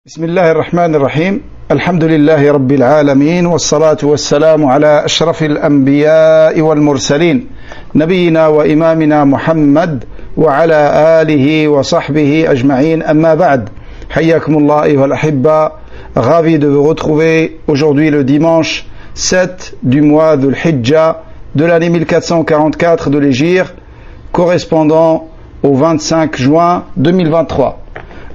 بسم الله الرحمن الرحيم الحمد لله رب العالمين والصلاة والسلام على أشرف الأنبياء والمرسلين نبينا وإمامنا محمد وعلى آله وصحبه أجمعين أما بعد حياكم الله أيها الأحبة. Ravi de vous retrouver aujourd'hui le dimanche 7 du mois de l'Hijja de l'année 1444 de l'Hégire, correspondant au 25 juin 2023.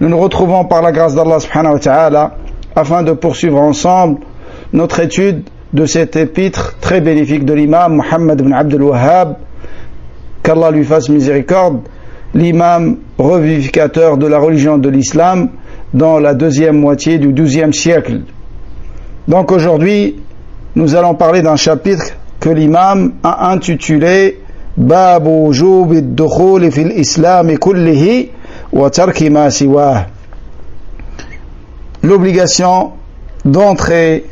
Nous nous retrouvons par la grâce d'Allah subhanahu wa ta'ala afin de poursuivre ensemble notre étude de cet épître très bénéfique de l'imam Muhammad ibn Abdul Wahhab, qu'Allah lui fasse miséricorde, l'imam revivificateur de la religion de l'islam dans la deuxième moitié du XIIe siècle. Donc aujourd'hui, nous allons parler d'un chapitre que l'imam a intitulé Babu wujub ad-dukhul fil islam kullihi wa tarki ma siwah. L'obligation d'entrer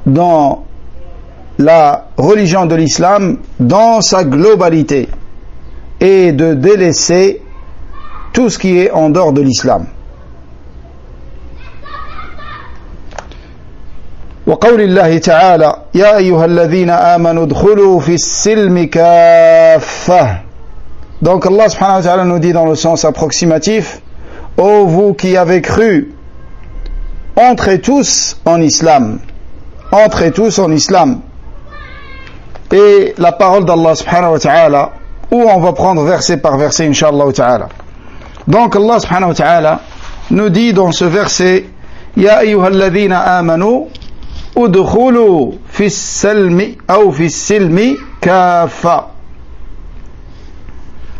dans la religion de l'islam dans sa globalité et de délaisser tout ce qui est en dehors de l'islam. وقول الله تعالى يا أيها الذين آمنوا ادخلوا في السلم كافة. Donc Allah subhanahu wa ta'ala nous dit dans le sens approximatif: ô vous qui avez cru, entrez tous en islam. Entrez tous en islam. Et la parole d'Allah subhanahu wa ta'ala, où on va prendre verset par verset inshallah ta'ala. Donc Allah subhanahu wa ta'ala nous dit dans ce verset: Ya ayyuhalladhina amanu udkhulu fi salmi ou fi silmi kaffa.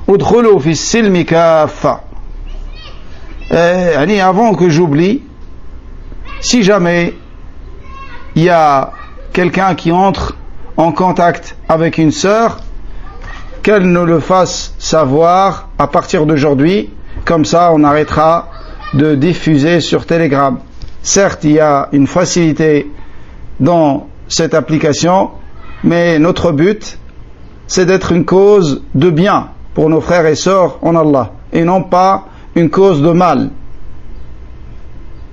Udkhulu fi silmi kaffa. Avant que j'oublie, si jamais il y a quelqu'un qui entre en contact avec une sœur, qu'elle ne le fasse savoir à partir d'aujourd'hui, comme ça on arrêtera de diffuser sur Telegram. Certes, il y a une facilité dans cette application, mais notre but, c'est d'être une cause de bien pour nos frères et sœurs en Allah, et non pas une cause de mal.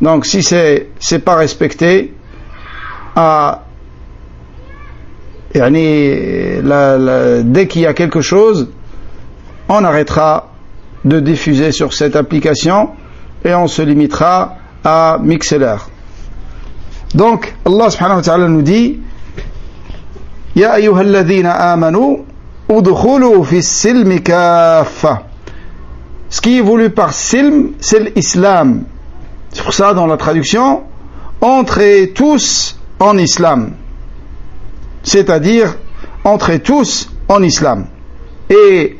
Donc si c'est pas respecté, dès qu'il y a quelque chose, on arrêtera de diffuser sur cette application et on se limitera à Mixlr. Donc Allah subhanahu wa ta'ala nous dit: Ya ayyuhalladhina amanu udkhulu fi silmi kaffa. Ce qui est voulu par silm, c'est l'islam. C'est pour ça, dans la traduction, entrez tous en islam. C'est-à-dire, entrez tous en islam. Et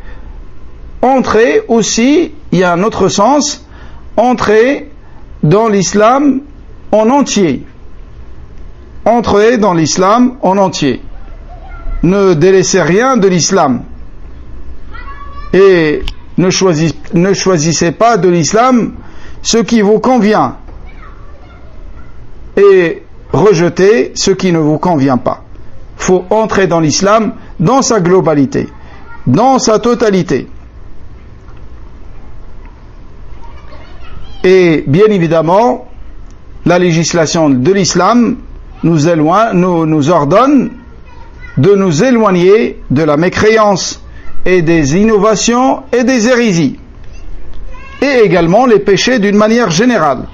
entrez aussi, il y a un autre sens, entrez dans l'islam en entier. Entrez dans l'islam en entier. Ne délaissez rien de l'islam. Et ne choisissez pas de l'islam ce qui vous convient. Et rejetez ce qui ne vous convient pas. Il faut entrer dans l'islam dans sa globalité, dans sa totalité. Et bien évidemment, la législation de l'islam nous ordonne de nous éloigner de la mécréance et des innovations et des hérésies, et également les péchés d'une manière générale.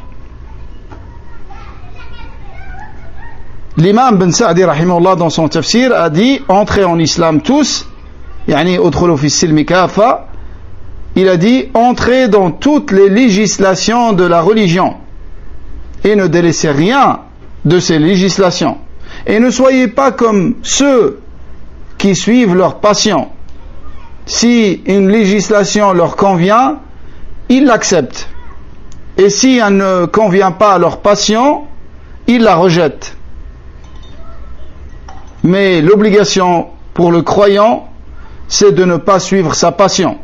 L'imam Ben Sa'di rahimahullah dans son tafsir a dit: entrez en islam tous, udkhulu fi silmi kaffa. Il a dit: entrez dans toutes les législations de la religion et ne délaissez rien de ces législations, et ne soyez pas comme ceux qui suivent leur passion. Si une législation leur convient, ils l'acceptent, et si elle ne convient pas à leur passion, ils la rejettent. Mais l'obligation pour le croyant, c'est de ne pas suivre sa passion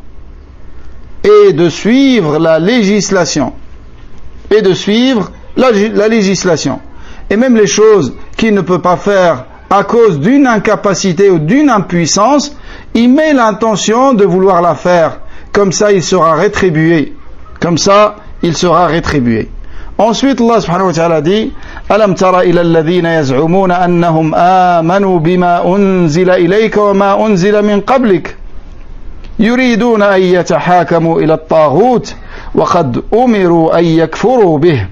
et de suivre la législation, la législation. Et même les choses qu'il ne peut pas faire à cause d'une incapacité ou d'une impuissance, il met l'intention de vouloir la faire. Comme ça, il sera rétribué. Ensuite, Allah subhanahu wa ta'ala dit Alam tara ila alladhina yaz'umuna annahum amanu bima unzila ilayka wa ma unzila min qablik yuriduna an yatahakamu ila at-taghut wa qad umiru an yakfuru bih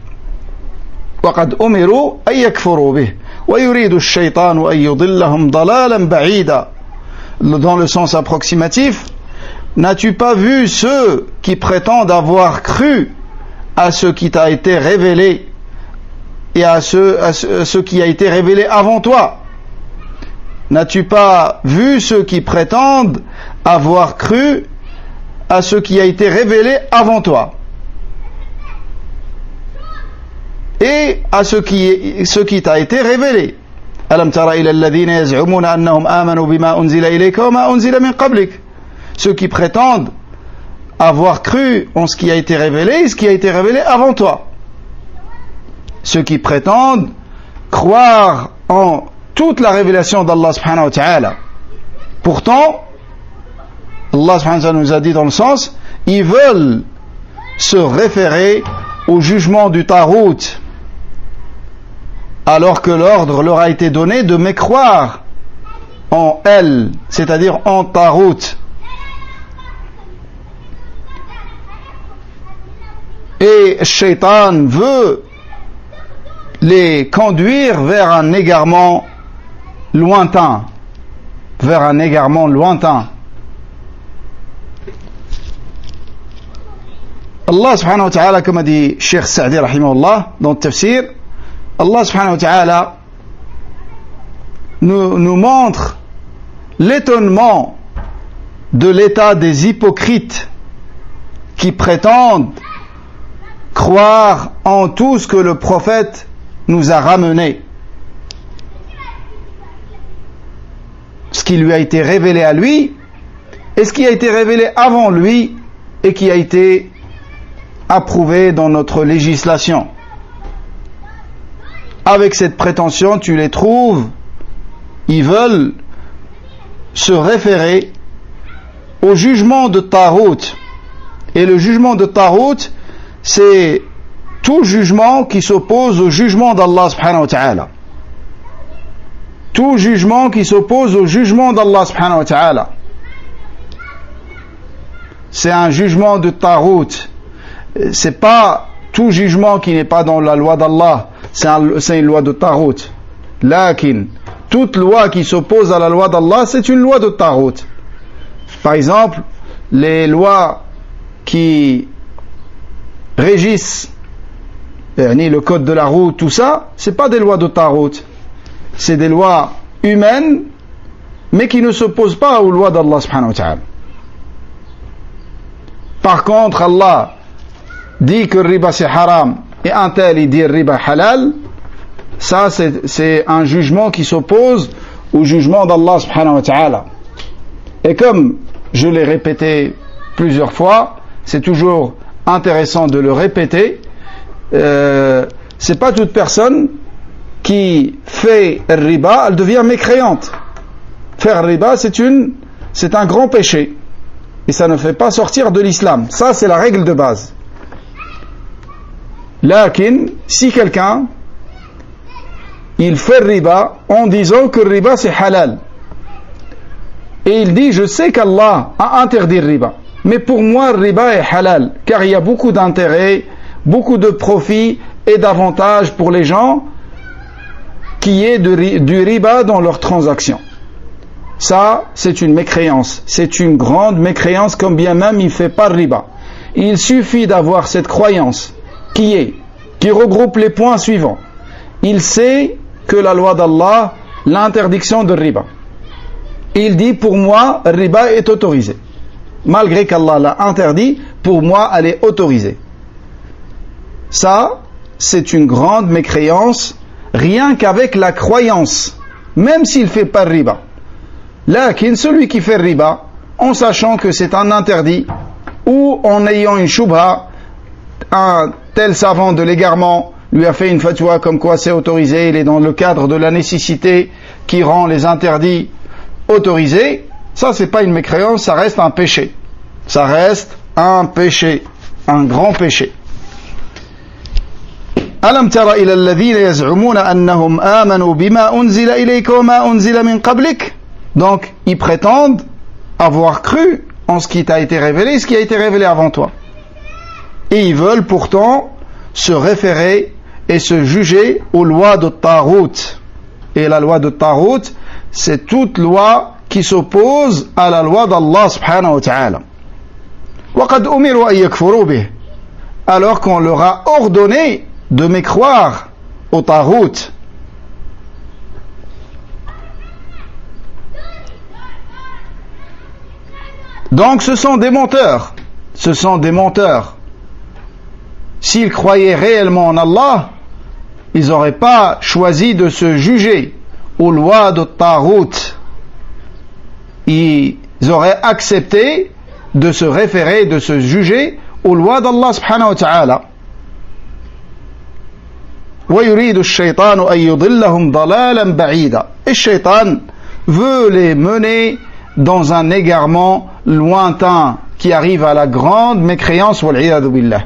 وقد أمروا أن يكفروا به ويريد الشيطان أن يضلهم ضلالا بعيدا. Dans le sens approximatif, n'as-tu pas vu ceux qui prétendent avoir cru à ce qui t'a été révélé et à ce qui a été révélé avant toi? N'as-tu pas vu ceux qui prétendent avoir cru à ce qui a été révélé avant toi et à ce qui t'a été révélé? Alam tara ila alladhina yaz'umuna annahum amanu bima unzila ilayka wa ma unzila min qablik. Ceux qui prétendent avoir cru en ce qui a été révélé et ce qui a été révélé avant toi. Ceux qui prétendent croire en toute la révélation d'Allah subhanahu wa ta'ala. Pourtant, Allah subhanahu wa ta'ala nous a dit dans le sens, ils veulent se référer au jugement du Tarout, alors que l'ordre leur a été donné de mécroire en elle, c'est-à-dire en Tarout. Et Shaitan veut les conduire vers un égarement lointain. Vers un égarement lointain. Allah subhanahu wa ta'ala, comme a dit Cheikh Sa'di rahimahullah dans le tafsir, Allah subhanahu wa ta'ala nous montre l'étonnement de l'état des hypocrites qui prétendent croire en tout ce que le prophète nous a ramené, ce qui lui a été révélé à lui et ce qui a été révélé avant lui et qui a été approuvé dans notre législation. Avec cette prétention, tu les trouves, ils veulent se référer au jugement de Tarout. Et le jugement de Tarout, c'est tout jugement qui s'oppose au jugement d'Allah subhanahu wa ta'ala. Tout jugement qui s'oppose au jugement d'Allah subhanahu wa ta'ala. C'est un jugement de Tarout. C'est pas tout jugement qui n'est pas dans la loi d'Allah, c'est une loi de Tarout. Lakin, toute loi qui s'oppose à la loi d'Allah, c'est une loi de Tarout. Par exemple, les lois qui régissent le code de la route, tout ça, c'est pas des lois de Tarout. C'est des lois humaines, mais qui ne s'opposent pas aux lois d'Allah subhanahu wa ta'ala. Par contre, Allah dit que le riba c'est haram et un tel il dit le riba halal, ça c'est un jugement qui s'oppose au jugement d'Allah subhanahu wa ta'ala. Et comme je l'ai répété plusieurs fois, c'est toujours intéressant de le répéter, c'est pas toute personne qui fait le riba, elle devient mécréante. Faire le riba, c'est un grand péché et ça ne fait pas sortir de l'islam. Ça c'est la règle de base. Lakin, si quelqu'un il fait le riba en disant que le riba c'est halal et il dit je sais qu'Allah a interdit le riba, mais pour moi le riba est halal car il y a beaucoup d'intérêts, beaucoup de profits et d'avantages pour les gens qui est du riba dans leurs transactions. Ça c'est une mécréance, c'est une grande mécréance, comme bien même il ne fait pas le riba. Il suffit d'avoir cette croyance qui regroupe les points suivants. Il sait que la loi d'Allah, l'interdiction de riba. Il dit pour moi, le riba est autorisé. Malgré qu'Allah l'a interdit, pour moi, elle est autorisée. Ça, c'est une grande mécréance, rien qu'avec la croyance, même s'il ne fait pas le riba. Lakin, celui qui fait le riba, en sachant que c'est un interdit, ou en ayant une shubha, un tel savant de l'égarement lui a fait une fatwa comme quoi c'est autorisé, il est dans le cadre de la nécessité qui rend les interdits autorisés, ça c'est pas une mécréance, ça reste un péché. Ça reste un péché, un grand péché. ألم تر إلى الذين يزعمون أنهم آمنوا بما أنزل إليك وما أنزل من قبلك. Donc, ils prétendent avoir cru en ce qui t'a été révélé et ce qui a été révélé avant toi. Et ils veulent pourtant se référer et se juger aux lois de Tarout. Et la loi de Tarout, c'est toute loi qui s'oppose à la loi d'Allah subhanahu wa ta'ala. وَقَدْ أُمِرُوا أَن يَكْفُرُوا بِهِ. Alors qu'on leur a ordonné de mécroire au Tarout. Donc ce sont des menteurs. Ce sont des menteurs. S'ils croyaient réellement en Allah, ils n'auraient pas choisi de se juger aux lois de Tarout. Ils auraient accepté de se référer, de se juger aux lois d'Allah subhanahu wa ta'ala. وَيُرِيدُ الشَّيْطَانُ أَن يُضِلَّهُمْ ضَلَالًا بَعِيدًا. Et le shaitan veut les mener dans un égarement lointain qui arrive à la grande mécréance, wal-'iyadhu billah.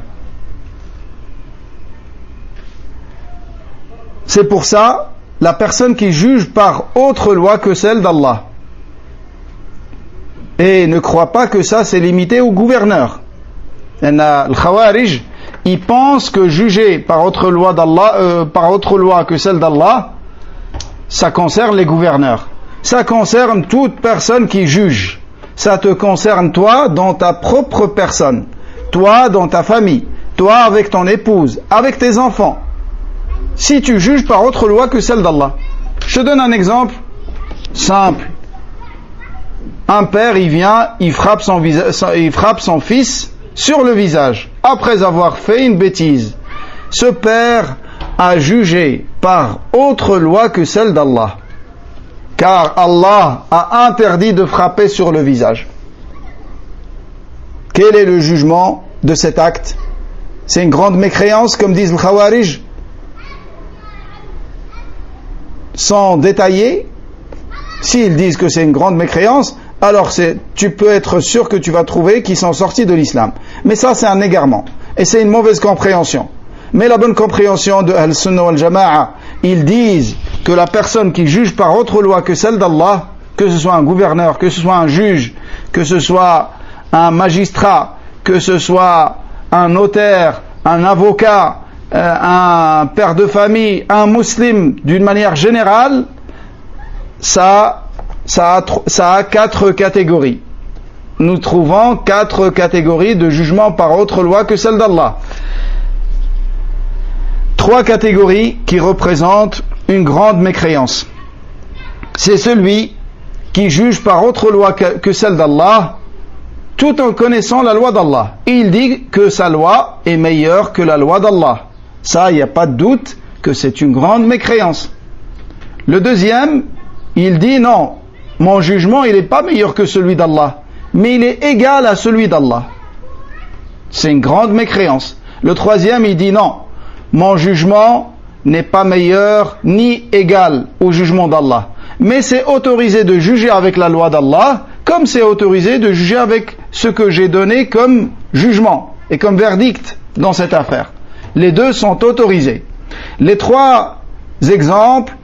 C'est pour ça, la personne qui juge par autre loi que celle d'Allah et ne croit pas que ça c'est limité au gouverneur. Le Khawarij, ils pensent que juger par autre loi d'Allah, par autre loi que celle d'Allah, ça concerne les gouverneurs. Ça concerne toute personne qui juge. Ça te concerne toi dans ta propre personne, toi dans ta famille, toi avec ton épouse, avec tes enfants. Si tu juges par autre loi que celle d'Allah. Je te donne un exemple simple. Un père, il vient, il frappe son fils sur le visage, après avoir fait une bêtise. Ce père a jugé par autre loi que celle d'Allah. Car Allah a interdit de frapper sur le visage. Quel est le jugement de cet acte? C'est une grande mécréance, comme disent les Khawarij. Sans détailler, s'ils disent que c'est une grande mécréance, alors tu peux être sûr que tu vas trouver qu'ils sont sortis de l'islam. Mais ça, c'est un égarement. Et c'est une mauvaise compréhension. Mais la bonne compréhension de Al-Sunnah wal-Jama'a, ils disent que la personne qui juge par autre loi que celle d'Allah, que ce soit un gouverneur, que ce soit un juge, que ce soit un magistrat, que ce soit un notaire, un avocat, un père de famille, un musulman, d'une manière générale, ça a 4 catégories. Nous trouvons 4 catégories de jugement par autre loi que celle d'Allah. 3 catégories qui représentent une grande mécréance. C'est celui qui juge par autre loi que celle d'Allah, tout en connaissant la loi d'Allah. Il dit que sa loi est meilleure que la loi d'Allah. Ça, il n'y a pas de doute que c'est une grande mécréance. Le deuxième, il dit non, mon jugement, il n'est pas meilleur que celui d'Allah, mais il est égal à celui d'Allah. C'est une grande mécréance. Le troisième, il dit non, mon jugement n'est pas meilleur ni égal au jugement d'Allah. Mais c'est autorisé de juger avec la loi d'Allah, comme c'est autorisé de juger avec ce que j'ai donné comme jugement et comme verdict dans cette affaire. Les deux sont autorisés. Les 3 exemples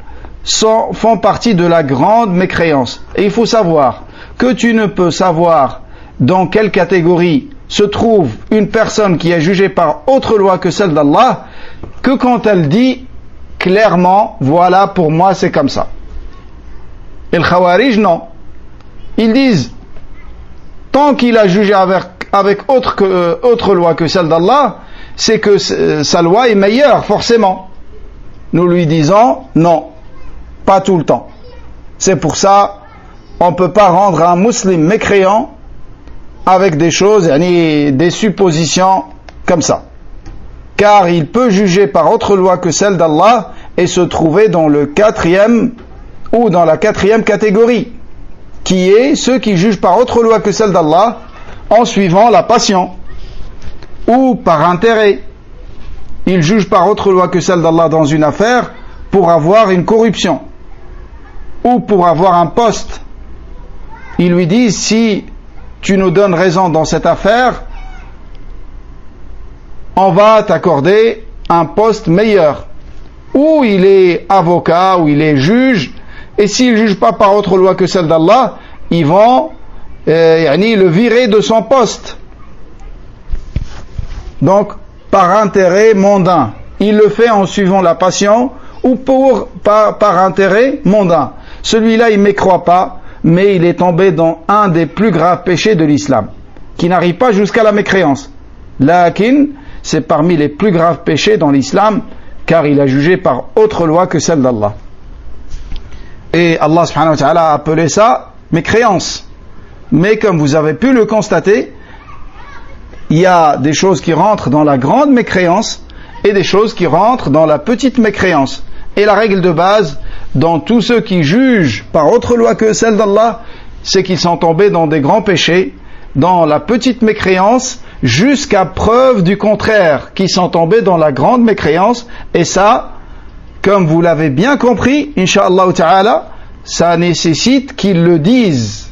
font partie de la grande mécréance. Et il faut savoir que tu ne peux savoir dans quelle catégorie se trouve une personne qui est jugée par autre loi que celle d'Allah que quand elle dit clairement, voilà, pour moi c'est comme ça. Et le Khawarij, non. Ils disent, tant qu'il a jugé avec autre loi que celle d'Allah, c'est que sa loi est meilleure, forcément. Nous lui disons, non, pas tout le temps. C'est pour ça, on ne peut pas rendre un musulman mécréant avec des choses, des suppositions comme ça. Car il peut juger par autre loi que celle d'Allah et se trouver dans le 4e ou dans la 4e catégorie, qui est ceux qui jugent par autre loi que celle d'Allah en suivant la passion ou par intérêt. Ils jugent par autre loi que celle d'Allah dans une affaire pour avoir une corruption ou pour avoir un poste. Ils lui disent, si tu nous donnes raison dans cette affaire, on va t'accorder un poste meilleur, où il est avocat, où il est juge, et s'il ne juge pas par autre loi que celle d'Allah, ils vont le virer de son poste. Donc, par intérêt mondain. Il le fait en suivant la passion ou par intérêt mondain. Celui-là, il ne mécroit pas, mais il est tombé dans un des plus graves péchés de l'islam, qui n'arrive pas jusqu'à la mécréance. Lakin, c'est parmi les plus graves péchés dans l'islam, car il a jugé par autre loi que celle d'Allah. Et Allah subhanahu wa ta'ala a appelé ça mécréance. Mais comme vous avez pu le constater, il y a des choses qui rentrent dans la grande mécréance et des choses qui rentrent dans la petite mécréance. Et la règle de base, dans tous ceux qui jugent par autre loi que celle d'Allah, c'est qu'ils sont tombés dans des grands péchés, dans la petite mécréance, jusqu'à preuve du contraire, qu'ils sont tombés dans la grande mécréance. Et ça, comme vous l'avez bien compris, Inch'Allah ta'ala, ça nécessite qu'ils le disent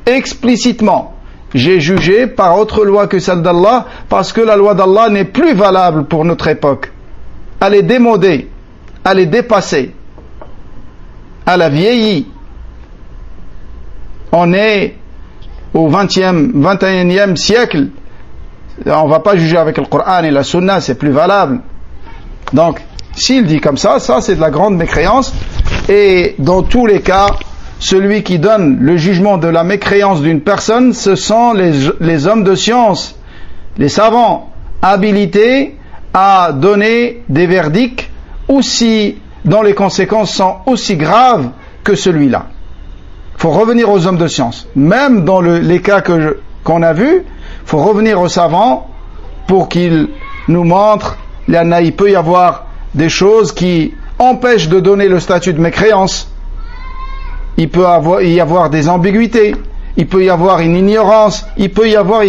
explicitement. J'ai jugé par autre loi que celle d'Allah, parce que la loi d'Allah n'est plus valable pour notre époque. Elle est démodée, elle est dépassée, elle a vieilli. On est au 21e siècle. On ne va pas juger avec le Coran et la Sunna, c'est plus valable. Donc, s'il dit comme ça, ça c'est de la grande mécréance. Et dans tous les cas, celui qui donne le jugement de la mécréance d'une personne, ce sont les hommes de science, les savants, habilités à donner des verdicts aussi, dont les conséquences sont aussi graves que celui-là. Il faut revenir aux hommes de science. Même dans les cas qu'on a vus, il faut revenir aux savants pour qu'ils nous montrent. Il peut y avoir des choses qui empêchent de donner le statut de mécréance. Il peut y avoir des ambiguïtés, il peut y avoir une ignorance, il peut y avoir.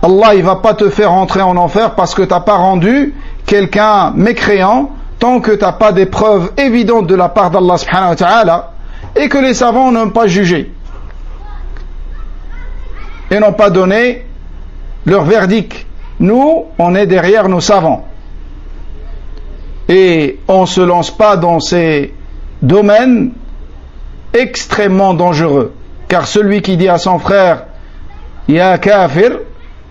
Allah, il ne va pas te faire entrer en enfer parce que tu n'as pas rendu quelqu'un mécréant tant que tu n'as pas des preuves évidentes de la part d'Allah subhanahu wa ta'ala et que les savants n'ont pas jugé et n'ont pas donné leur verdict. Nous, on est derrière nos savants et on ne se lance pas dans ces domaine extrêmement dangereux, car celui qui dit à son frère ya kafir,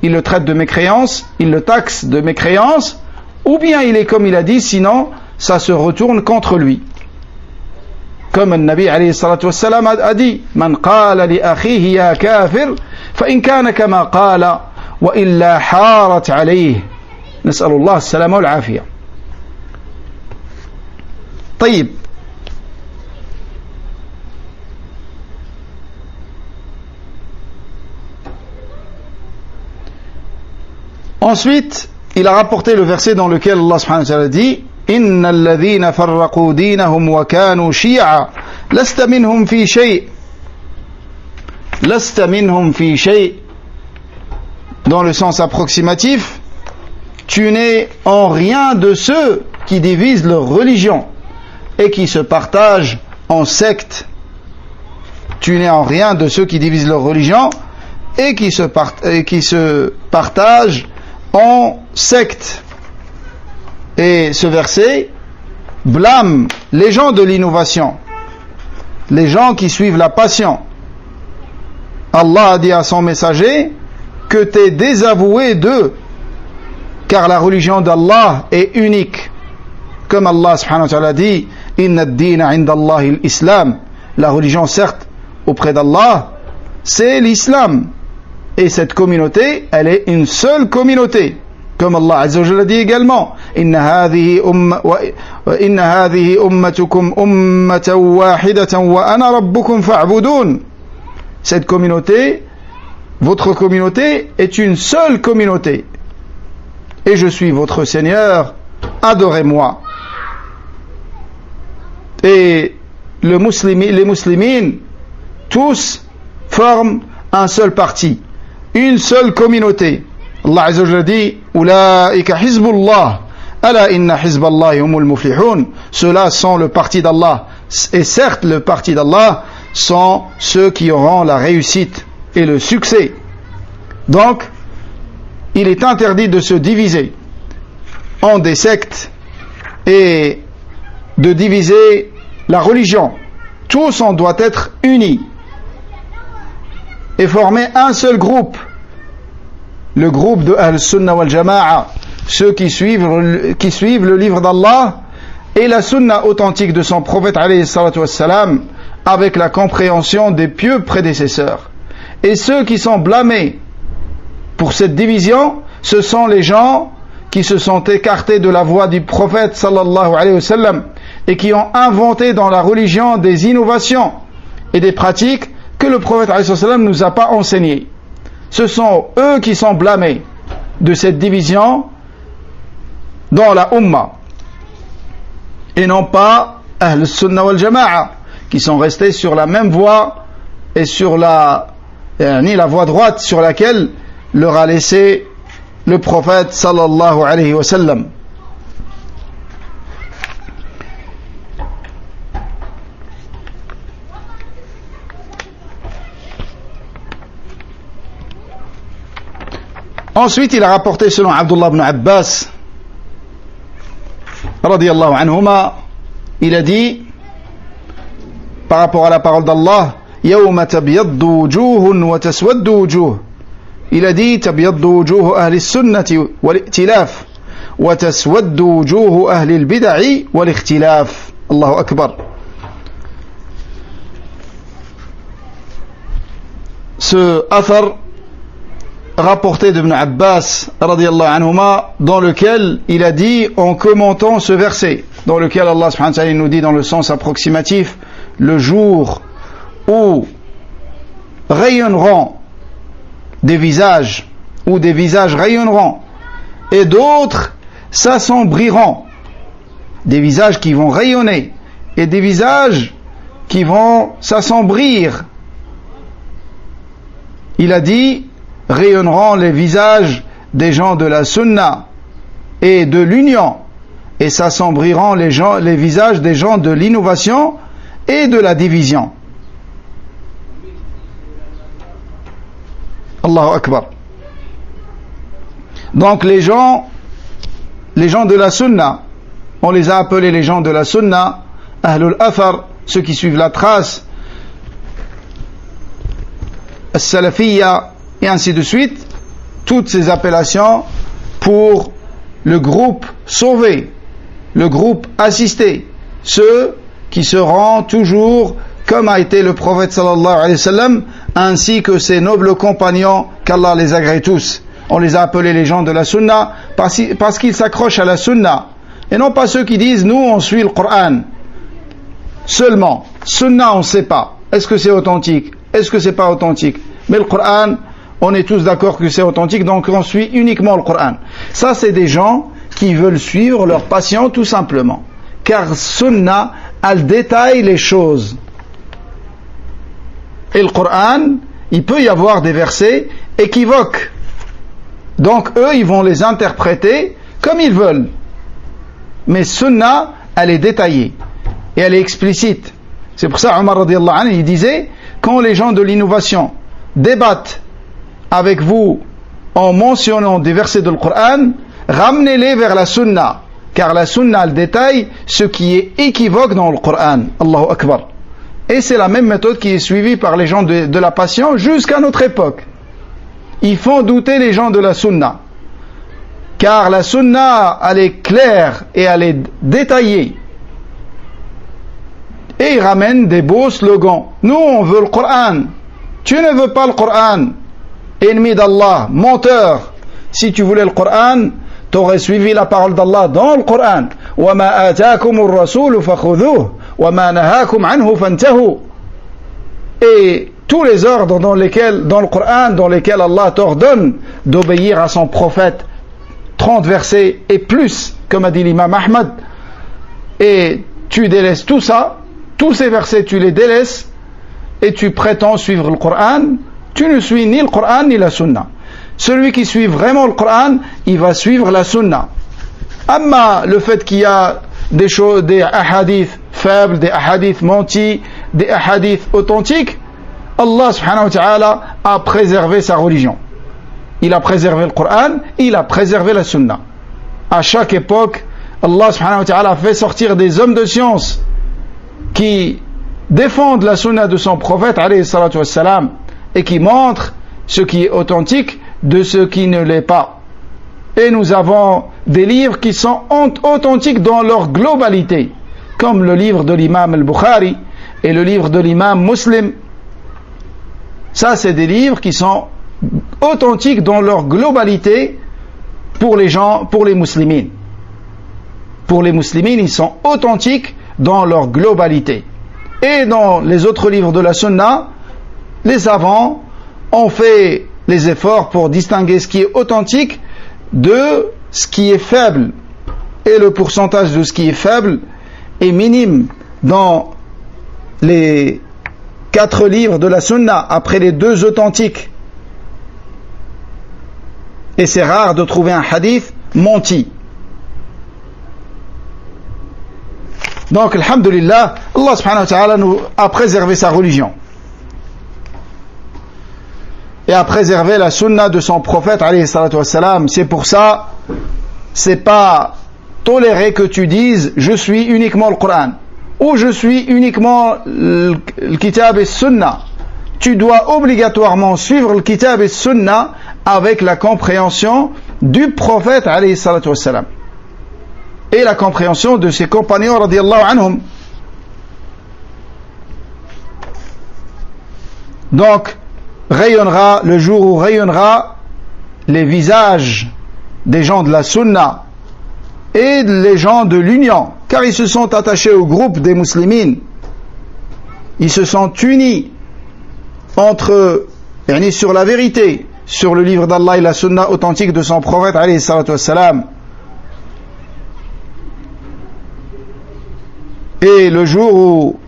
il le traite de mécréance, il le taxe de mécréance, ou bien il est comme il a dit, sinon ça se retourne contre lui, comme le Nabi alayhi salatu wassalam a dit man qala li akhihi ya kafir fa in kana kama qala wa illa harat alayhi nas'alullah as-salama wal afiya. طيب. Ensuite, il a rapporté le verset dans lequel Allah subhanahu wa ta'ala dit Inna alladhina farraqu dinahum wa kanu shi'a lasta minhum fi shay'. Lasta minhum fi shay'. Dans le sens approximatif, tu n'es en rien de ceux qui divisent leur religion et qui se partagent en sectes. Tu n'es en rien de ceux qui divisent leur religion et qui se partagent en secte. Et ce verset blâme les gens de l'innovation, les gens qui suivent la passion. Allah a dit à son messager que tu es désavoué d'eux, car la religion d'Allah est unique. Comme Allah subhanahu wa ta'ala dit Inna ad-dina 'inda Allahi al-Islam. La religion, certes, auprès d'Allah, c'est l'islam. Et cette communauté, elle est une seule communauté. Comme Allah Azza wa Jalla dit également Inna hadhihi ummatukum ummatan wahidatan wa ana rabbukum fa'budun. Cette communauté, votre communauté, est une seule communauté. Et je suis votre Seigneur, adorez-moi. Et les muslimines, tous forment un seul parti, une seule communauté. Allah Azza wa Jalla dit Ulaika hizbullah ala inna hizballahi humul muflihun. Ceux-là sont le parti d'Allah. Et certes, le parti d'Allah sont ceux qui auront la réussite et le succès. Donc, il est interdit de se diviser en des sectes et de diviser la religion. Tous on doit être unis et former un seul groupe, le groupe de Ahl-Sunnah wal Jama'a, ceux qui suivent le livre d'Allah et la sunna authentique de son prophète alayhi salatu wassalam, avec la compréhension des pieux prédécesseurs. Et ceux qui sont blâmés pour cette division, ce sont les gens qui se sont écartés de la voie du prophète sallallahu alayhi wa sallam et qui ont inventé dans la religion des innovations et des pratiques que le prophète alayhi wa sallam ne nous a pas enseignées. Ce sont eux qui sont blâmés de cette division dans la Ummah et non pas Ahl-Sunnah wal Jama'a qui sont restés sur la même voie et sur la voie droite sur laquelle leur a laissé le prophète sallallahu alayhi wa sallam. Ensuite, il a rapporté selon Abdullah ibn Abbas radiyallahu anhuma, il a dit par rapport à la parole d'Allah, يَوْمَ تَبْيَضُّ وُجُوهٌ وَتَسْوَدُّ وُجُوهٌ. Il a dit تَبْيَضُّ وُجُوهُ أَهْلِ السُّنَّةِ وَالِائْتِلَافِ وَتَسْوَدُّ وُجُوهُ أَهْلِ الْبِدَعِ وَالِاخْتِلَافِ. Allahu Akbar. Ce athar rapporté d'Ibn Abbas radiyallahu anhuma, dans lequel il a dit en commentant ce verset, dans lequel Allah subhanahu wa ta'ala nous dit dans le sens approximatif, le jour où rayonneront des visages, où des visages rayonneront et d'autres s'assombriront, des visages qui vont rayonner et des visages qui vont s'assombrir. Il a dit rayonneront les visages des gens de la sunna et de l'union et s'assombriront les visages des gens de l'innovation et de la division. Allahu Akbar. Donc les gens de la sunna, on les a appelés les gens de la sunna, Ahlul Athar, ceux qui suivent la trace, As-Salafiyya, et ainsi de suite, toutes ces appellations pour le groupe sauvé, le groupe assisté, ceux qui seront toujours comme a été le prophète sallallahu alayhi wa sallam, ainsi que ses nobles compagnons, qu'Allah les agrée tous. On les a appelés les gens de la sunna parce qu'ils s'accrochent à la sunna, et non pas ceux qui disent nous on suit le Coran seulement. Sunna on ne sait pas, est-ce que c'est authentique, est-ce que c'est pas authentique, mais le Coran on est tous d'accord que c'est authentique, donc on suit uniquement le Coran. Ça c'est des gens qui veulent suivre leur passion tout simplement, car sunna elle détaille les choses. Et le Coran, il peut y avoir des versets équivoques. Donc eux, ils vont les interpréter comme ils veulent. Mais Sunna, elle est détaillée. Et elle est explicite. C'est pour ça, Omar radiallahu anhu, il disait, quand les gens de l'innovation débattent avec vous en mentionnant des versets du Coran, ramenez-les vers la Sunna. Car la Sunna, elle détaille ce qui est équivoque dans le Coran. Allahu Akbar. Et c'est la même méthode qui est suivie par les gens de la passion jusqu'à notre époque. Ils font douter les gens de la sunna. Car la sunna, elle est claire et elle est détaillée. Et ils ramènent des beaux slogans. Nous, on veut le Coran. Tu ne veux pas le Coran. Ennemi d'Allah, menteur. Si tu voulais le Coran, tu aurais suivi la parole d'Allah dans le Coran. وَمَا آتَاكُمُ الرَّسُولُ فَخُذُوهُ وَمَا نَهَاكُمْ عَنْهُ فَانْتَهُوا. Et tous les ordres dans le Coran, dans lesquels Allah t'ordonne d'obéir à son prophète, 30 versets et plus, comme a dit l'imam Ahmad, et tu délaisses tout ça, tous ces versets tu les délaisses, et tu prétends suivre le Coran, tu ne suis ni le Coran ni la Sunna. Celui qui suit vraiment le Coran, il va suivre la Sunna. Amma le fait qu'il y a des choses, des ahadiths faibles, des ahadiths mentis, des ahadiths authentiques, Allah subhanahu wa ta'ala a préservé sa religion. il a préservé le Coran, il a préservé la Sunna. À chaque époque, Allah subhanahu wa ta'ala a fait sortir des hommes de science qui défendent la Sunna de son prophète alayhi salatu wassalam, et qui montrent ce qui est authentique de ce qui ne l'est pas. Et nous avons des livres qui sont authentiques dans leur globalité, comme le livre de l'imam al-Bukhari et le livre de l'imam Muslim. Ça, c'est des livres qui sont authentiques dans leur globalité pour les gens, pour les muslimines. Pour les muslimines, ils sont authentiques dans leur globalité. Et dans les autres livres de la Sunna, les savants ont fait les efforts pour distinguer ce qui est authentique de ce qui est faible. Et le pourcentage de ce qui est faible est minime dans les 4 livres de la Sunna, après les 2 authentiques. Et c'est rare de trouver un hadith menti. Donc, alhamdulillah, Allah subhanahu wa ta'ala nous a préservé sa religion et a préservé la sunna de son prophète alayhi salatu wassalam. C'est pour ça, c'est pas toléré que tu dises je suis uniquement le Coran ou je suis uniquement le kitab et sunna. Tu dois obligatoirement suivre le kitab et sunna avec la compréhension du prophète alayhi salatu wassalam et la compréhension de ses compagnons radiyallahu anhum. Donc rayonnera le jour où rayonnera les visages des gens de la sunna et les gens de l'union, car ils se sont attachés au groupe des muslimines, ils se sont unis entre eux, sur la vérité, sur le livre d'Allah et la sunna authentique de son prophète alayhi salatu wassalam. Et le jour où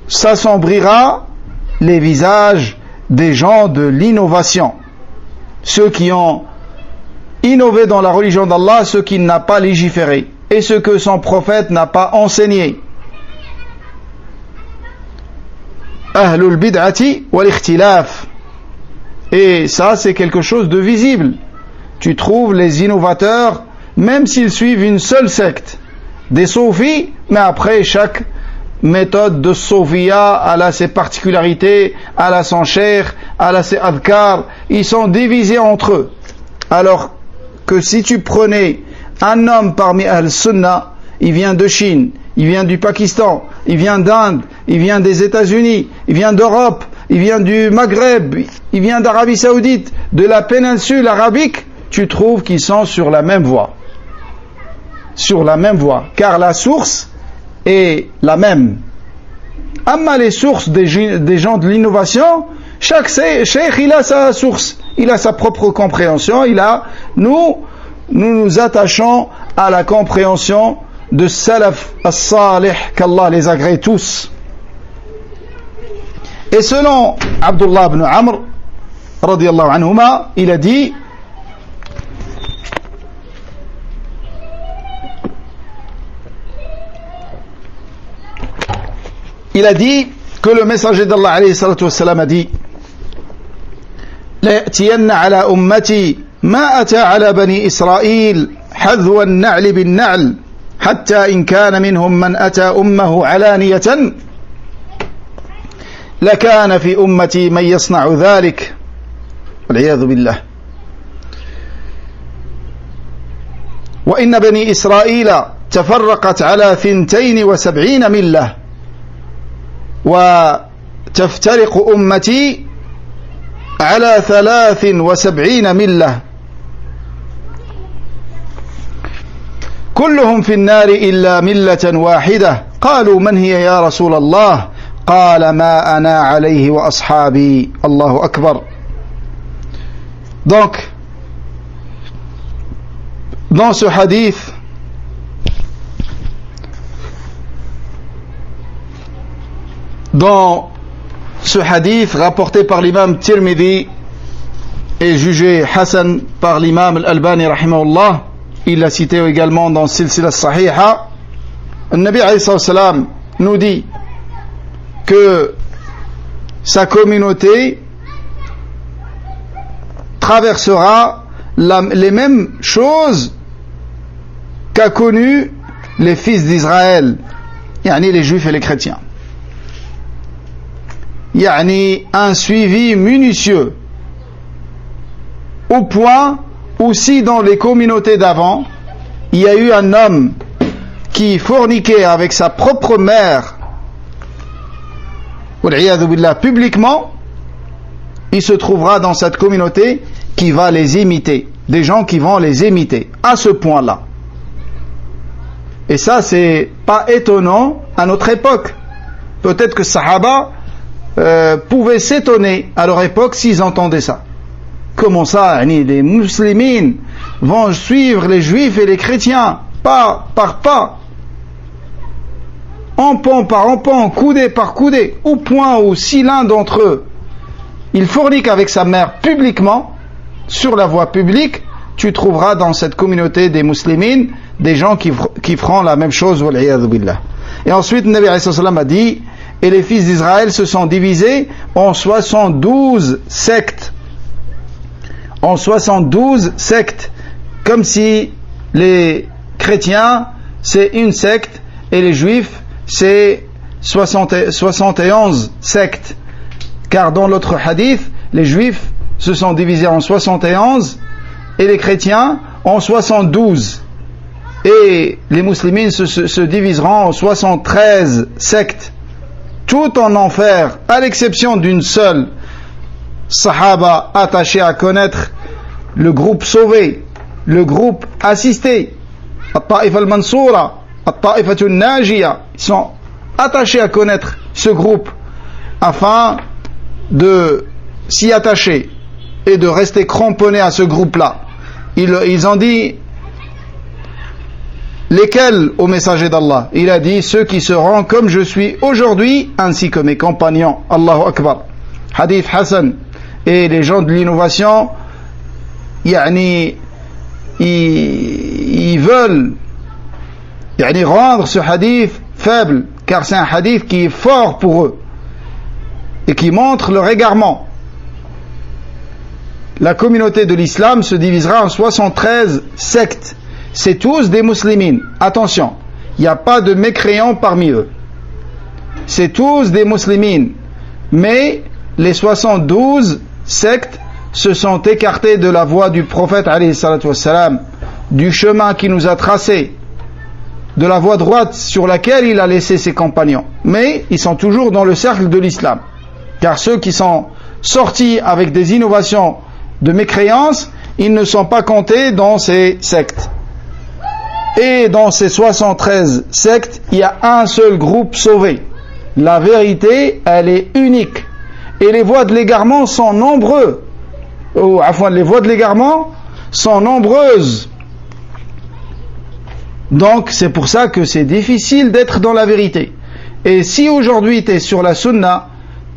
s'assombrira les visages des gens de l'innovation, ceux qui ont innové dans la religion d'Allah, ceux qui n'ont pas légiféré et ce que son prophète n'a pas enseigné. Ahlul bid'ati wal ikhtilaf. Et ça, c'est quelque chose de visible. Tu trouves les innovateurs, même s'ils suivent une seule secte, des soufis, mais après chaque méthode de soufia, elle a ses particularités, elle a son cheikh, elle a ses adhkar, ils sont divisés entre eux. Alors que si tu prenais un homme parmi Ahl-Sunnah, il vient de Chine, il vient du Pakistan, il vient d'Inde, il vient des États-Unis, il vient d'Europe, il vient du Maghreb, il vient d'Arabie Saoudite, de la péninsule arabique, tu trouves qu'ils sont sur la même voie. Sur la même voie, car la source est la même. Amma les sources des gens de l'innovation, chaque cheikh il a sa source, il a sa propre compréhension, nous nous attachons à la compréhension de Salaf as-Salih, qu'Allah les agrée tous. Et selon Abdullah ibn Amr radiyallahu anhuma, il a dit que le messager d'Allah alayhi salatu wassalam a dit la ya'tiyanna ala ummati ma ata ala bani Israël hadwa an-na'l bin-na'l hatta in kana minhum man ata ummahu alaniyatan lakana fi ummati man yasna'u dhalik wal-'iyadhu billah. Wa inna bani Israël tafarraqat ala 72 millah وتفترق أمتي على 73 ملة كلهم في النار إلا ملة واحدة قالوا من هي يا رسول الله قال ما أنا عليه وأصحابي الله أكبر. Donc dans ce hadith, rapporté par l'imam Tirmidhi et jugé Hassan par l'imam Al-Albani rahimahullah, il l'a cité également dans Silsila Sahiha, le Nabi alayhi salam nous dit que sa communauté traversera les mêmes choses qu'a connu les fils d'Israël, yani les juifs et les chrétiens. Yani un suivi minutieux, au point où si dans les communautés d'avant, il y a eu un homme qui forniquait avec sa propre mère, publiquement, il se trouvera dans cette communauté qui va les imiter, des gens qui vont les imiter, à ce point-là. Et ça, c'est pas étonnant à notre époque. Peut-être que Sahaba pouvaient s'étonner à leur époque s'ils entendaient ça. Comment ça, les musulmans vont suivre les juifs et les chrétiens, pas par pas, empan par empan, coudé par coudé, au point où si l'un d'entre eux, il fornique avec sa mère publiquement, sur la voie publique, tu trouveras dans cette communauté des musulmans des gens qui feront la même chose. Et ensuite, le Nabi a dit, et les fils d'Israël se sont divisés en 72 sectes. En 72 sectes, comme si les chrétiens c'est une secte et les juifs c'est 71 sectes. Car dans l'autre hadith, les juifs se sont divisés en 71 et les chrétiens en 72. Et les musulmans se diviseront en 73 sectes, tout en enfer, à l'exception d'une seule. Sahaba attachés à connaître le groupe sauvé, le groupe assisté, At-Ta'if al-Mansoura, At-Ta'if al-Najiya, ils sont attachés à connaître ce groupe afin de s'y attacher et de rester cramponnés à ce groupe-là. Ils ont dit lesquels au messager d'Allah? Il a dit ceux qui seront comme je suis aujourd'hui ainsi que mes compagnons. Allahu Akbar. Hadith Hassan. Et les gens de l'innovation, ils veulent rendre ce hadith faible, car c'est un hadith qui est fort pour eux et qui montre leur égarement. La communauté de l'islam se divisera en 73 sectes. C'est tous des musulmans. Attention, il n'y a pas de mécréants parmi eux. C'est tous des musulmans. Mais les 72 sectes se sont écartés de la voie du prophète alayhi salatu wassalam, du chemin qu'il nous a tracé, de la voie droite sur laquelle il a laissé ses compagnons. Mais ils sont toujours dans le cercle de l'islam. Car ceux qui sont sortis avec des innovations de mécréance, ils ne sont pas comptés dans ces sectes. Et dans ces 73 sectes, il y a un seul groupe sauvé. La vérité, elle est unique. Et les voies de l'égarement sont nombreuses. Les voies de l'égarement sont nombreuses. Donc c'est pour ça que c'est difficile d'être dans la vérité. Et si aujourd'hui tu es sur la sunna,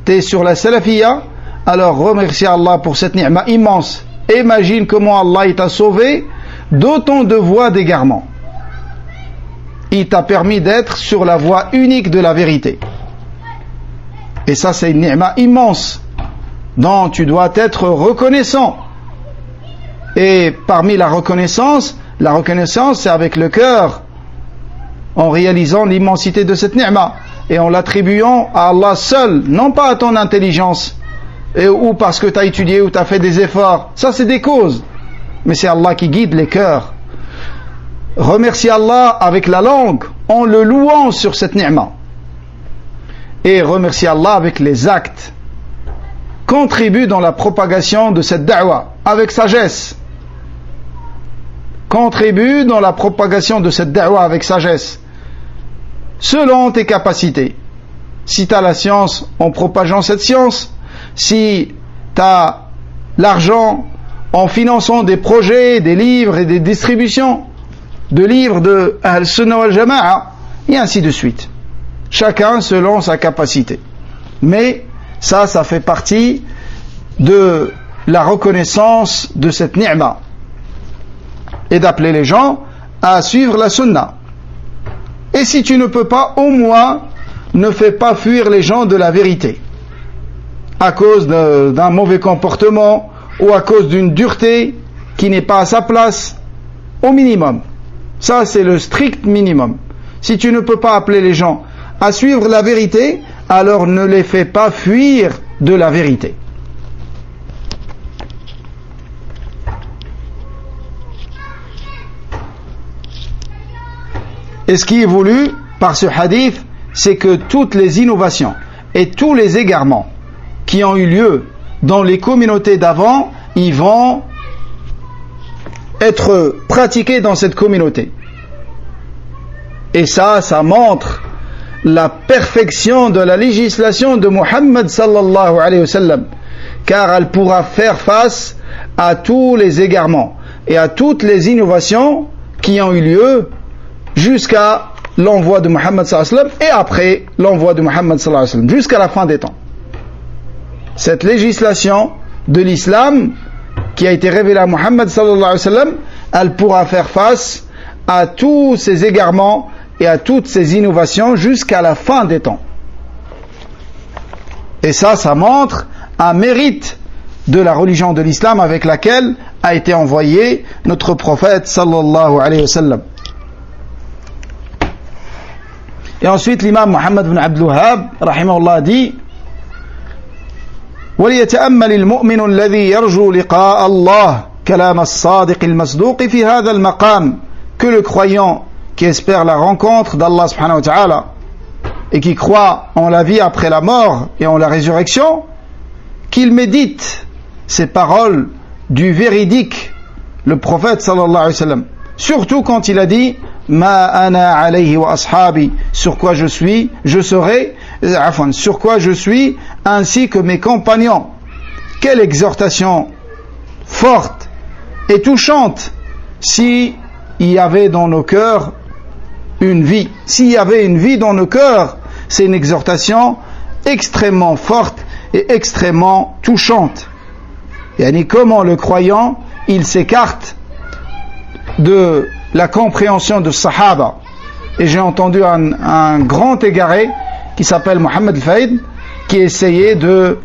tu es sur la salafiyya, alors remercie Allah pour cette ni'ma immense. Imagine comment Allah t'a sauvé d'autant de voies d'égarement. Il t'a permis d'être sur la voie unique de la vérité. Et ça, c'est une ni'ma immense dont tu dois être reconnaissant. Et parmi la reconnaissance, c'est avec le cœur, en réalisant l'immensité de cette ni'ma et en l'attribuant à Allah seul, non pas à ton intelligence, ou parce que tu as étudié ou tu as fait des efforts. Ça, c'est des causes. Mais c'est Allah qui guide les cœurs. Remercie Allah avec la langue, en le louant sur cette ni'ma. Et remercie Allah avec les actes. Contribue dans la propagation de cette da'wa, avec sagesse. Contribue dans la propagation de cette da'wa avec sagesse, selon tes capacités. Si tu as la science, en propageant cette science. Si tu as l'argent, en finançant des projets, des livres et des distributions de livres de Ahl-Sunnah wal Jama'a, et ainsi de suite. Chacun selon sa capacité. Mais ça fait partie de la reconnaissance de cette ni'ma et d'appeler les gens à suivre la sunna. Et si tu ne peux pas, au moins ne fais pas fuir les gens de la vérité à cause d'un mauvais comportement ou à cause d'une dureté qui n'est pas à sa place, au minimum. Ça, c'est le strict minimum. Si tu ne peux pas appeler les gens à suivre la vérité, alors ne les fais pas fuir de la vérité. Et ce qui est voulu par ce hadith, c'est que toutes les innovations et tous les égarements qui ont eu lieu dans les communautés d'avant, ils vont être pratiqués dans cette communauté. Et ça montre la perfection de la législation de Muhammad sallallahu alayhi wa sallam, car elle pourra faire face à tous les égarements et à toutes les innovations qui ont eu lieu jusqu'à l'envoi de Muhammad sallallahu alayhi wa sallam et après l'envoi de Muhammad sallallahu alayhi wa sallam, jusqu'à la fin des temps. Cette législation de l'islam qui a été révélée à Muhammad sallallahu alayhi wa sallam, elle pourra faire face à tous ces égarements et à toutes ces innovations jusqu'à la fin des temps. Et ça montre un mérite de la religion de l'islam avec laquelle a été envoyé notre prophète sallallahu alayhi wa sallam. Et ensuite l'imam Muhammad ibn Abdul Wahhab rahimahullah dit: وليتأمل المؤمن الذي يرجو لقاء الله كلام الصادق المصدوق في هذا المقام. Que le croyant qui espère la rencontre d'Allah subhanahu wa ta'ala et qui croit en la vie après la mort et en la résurrection, qu'il médite ces paroles du véridique, le prophète sallallahu alayhi wa sallam, surtout quand il a dit ma ana alayhi wa ashabi, sur quoi je suis, je serai, sur quoi je suis, ainsi que mes compagnons. Quelle exhortation forte et touchante si il y avait dans nos cœurs une vie. S'il y avait une vie dans nos cœurs, c'est une exhortation extrêmement forte et extrêmement touchante. Yani comment le croyant, il s'écarte de la compréhension de Sahaba. Et j'ai entendu un grand égaré qui s'appelle Mohamed Al-Faïd qui essayait de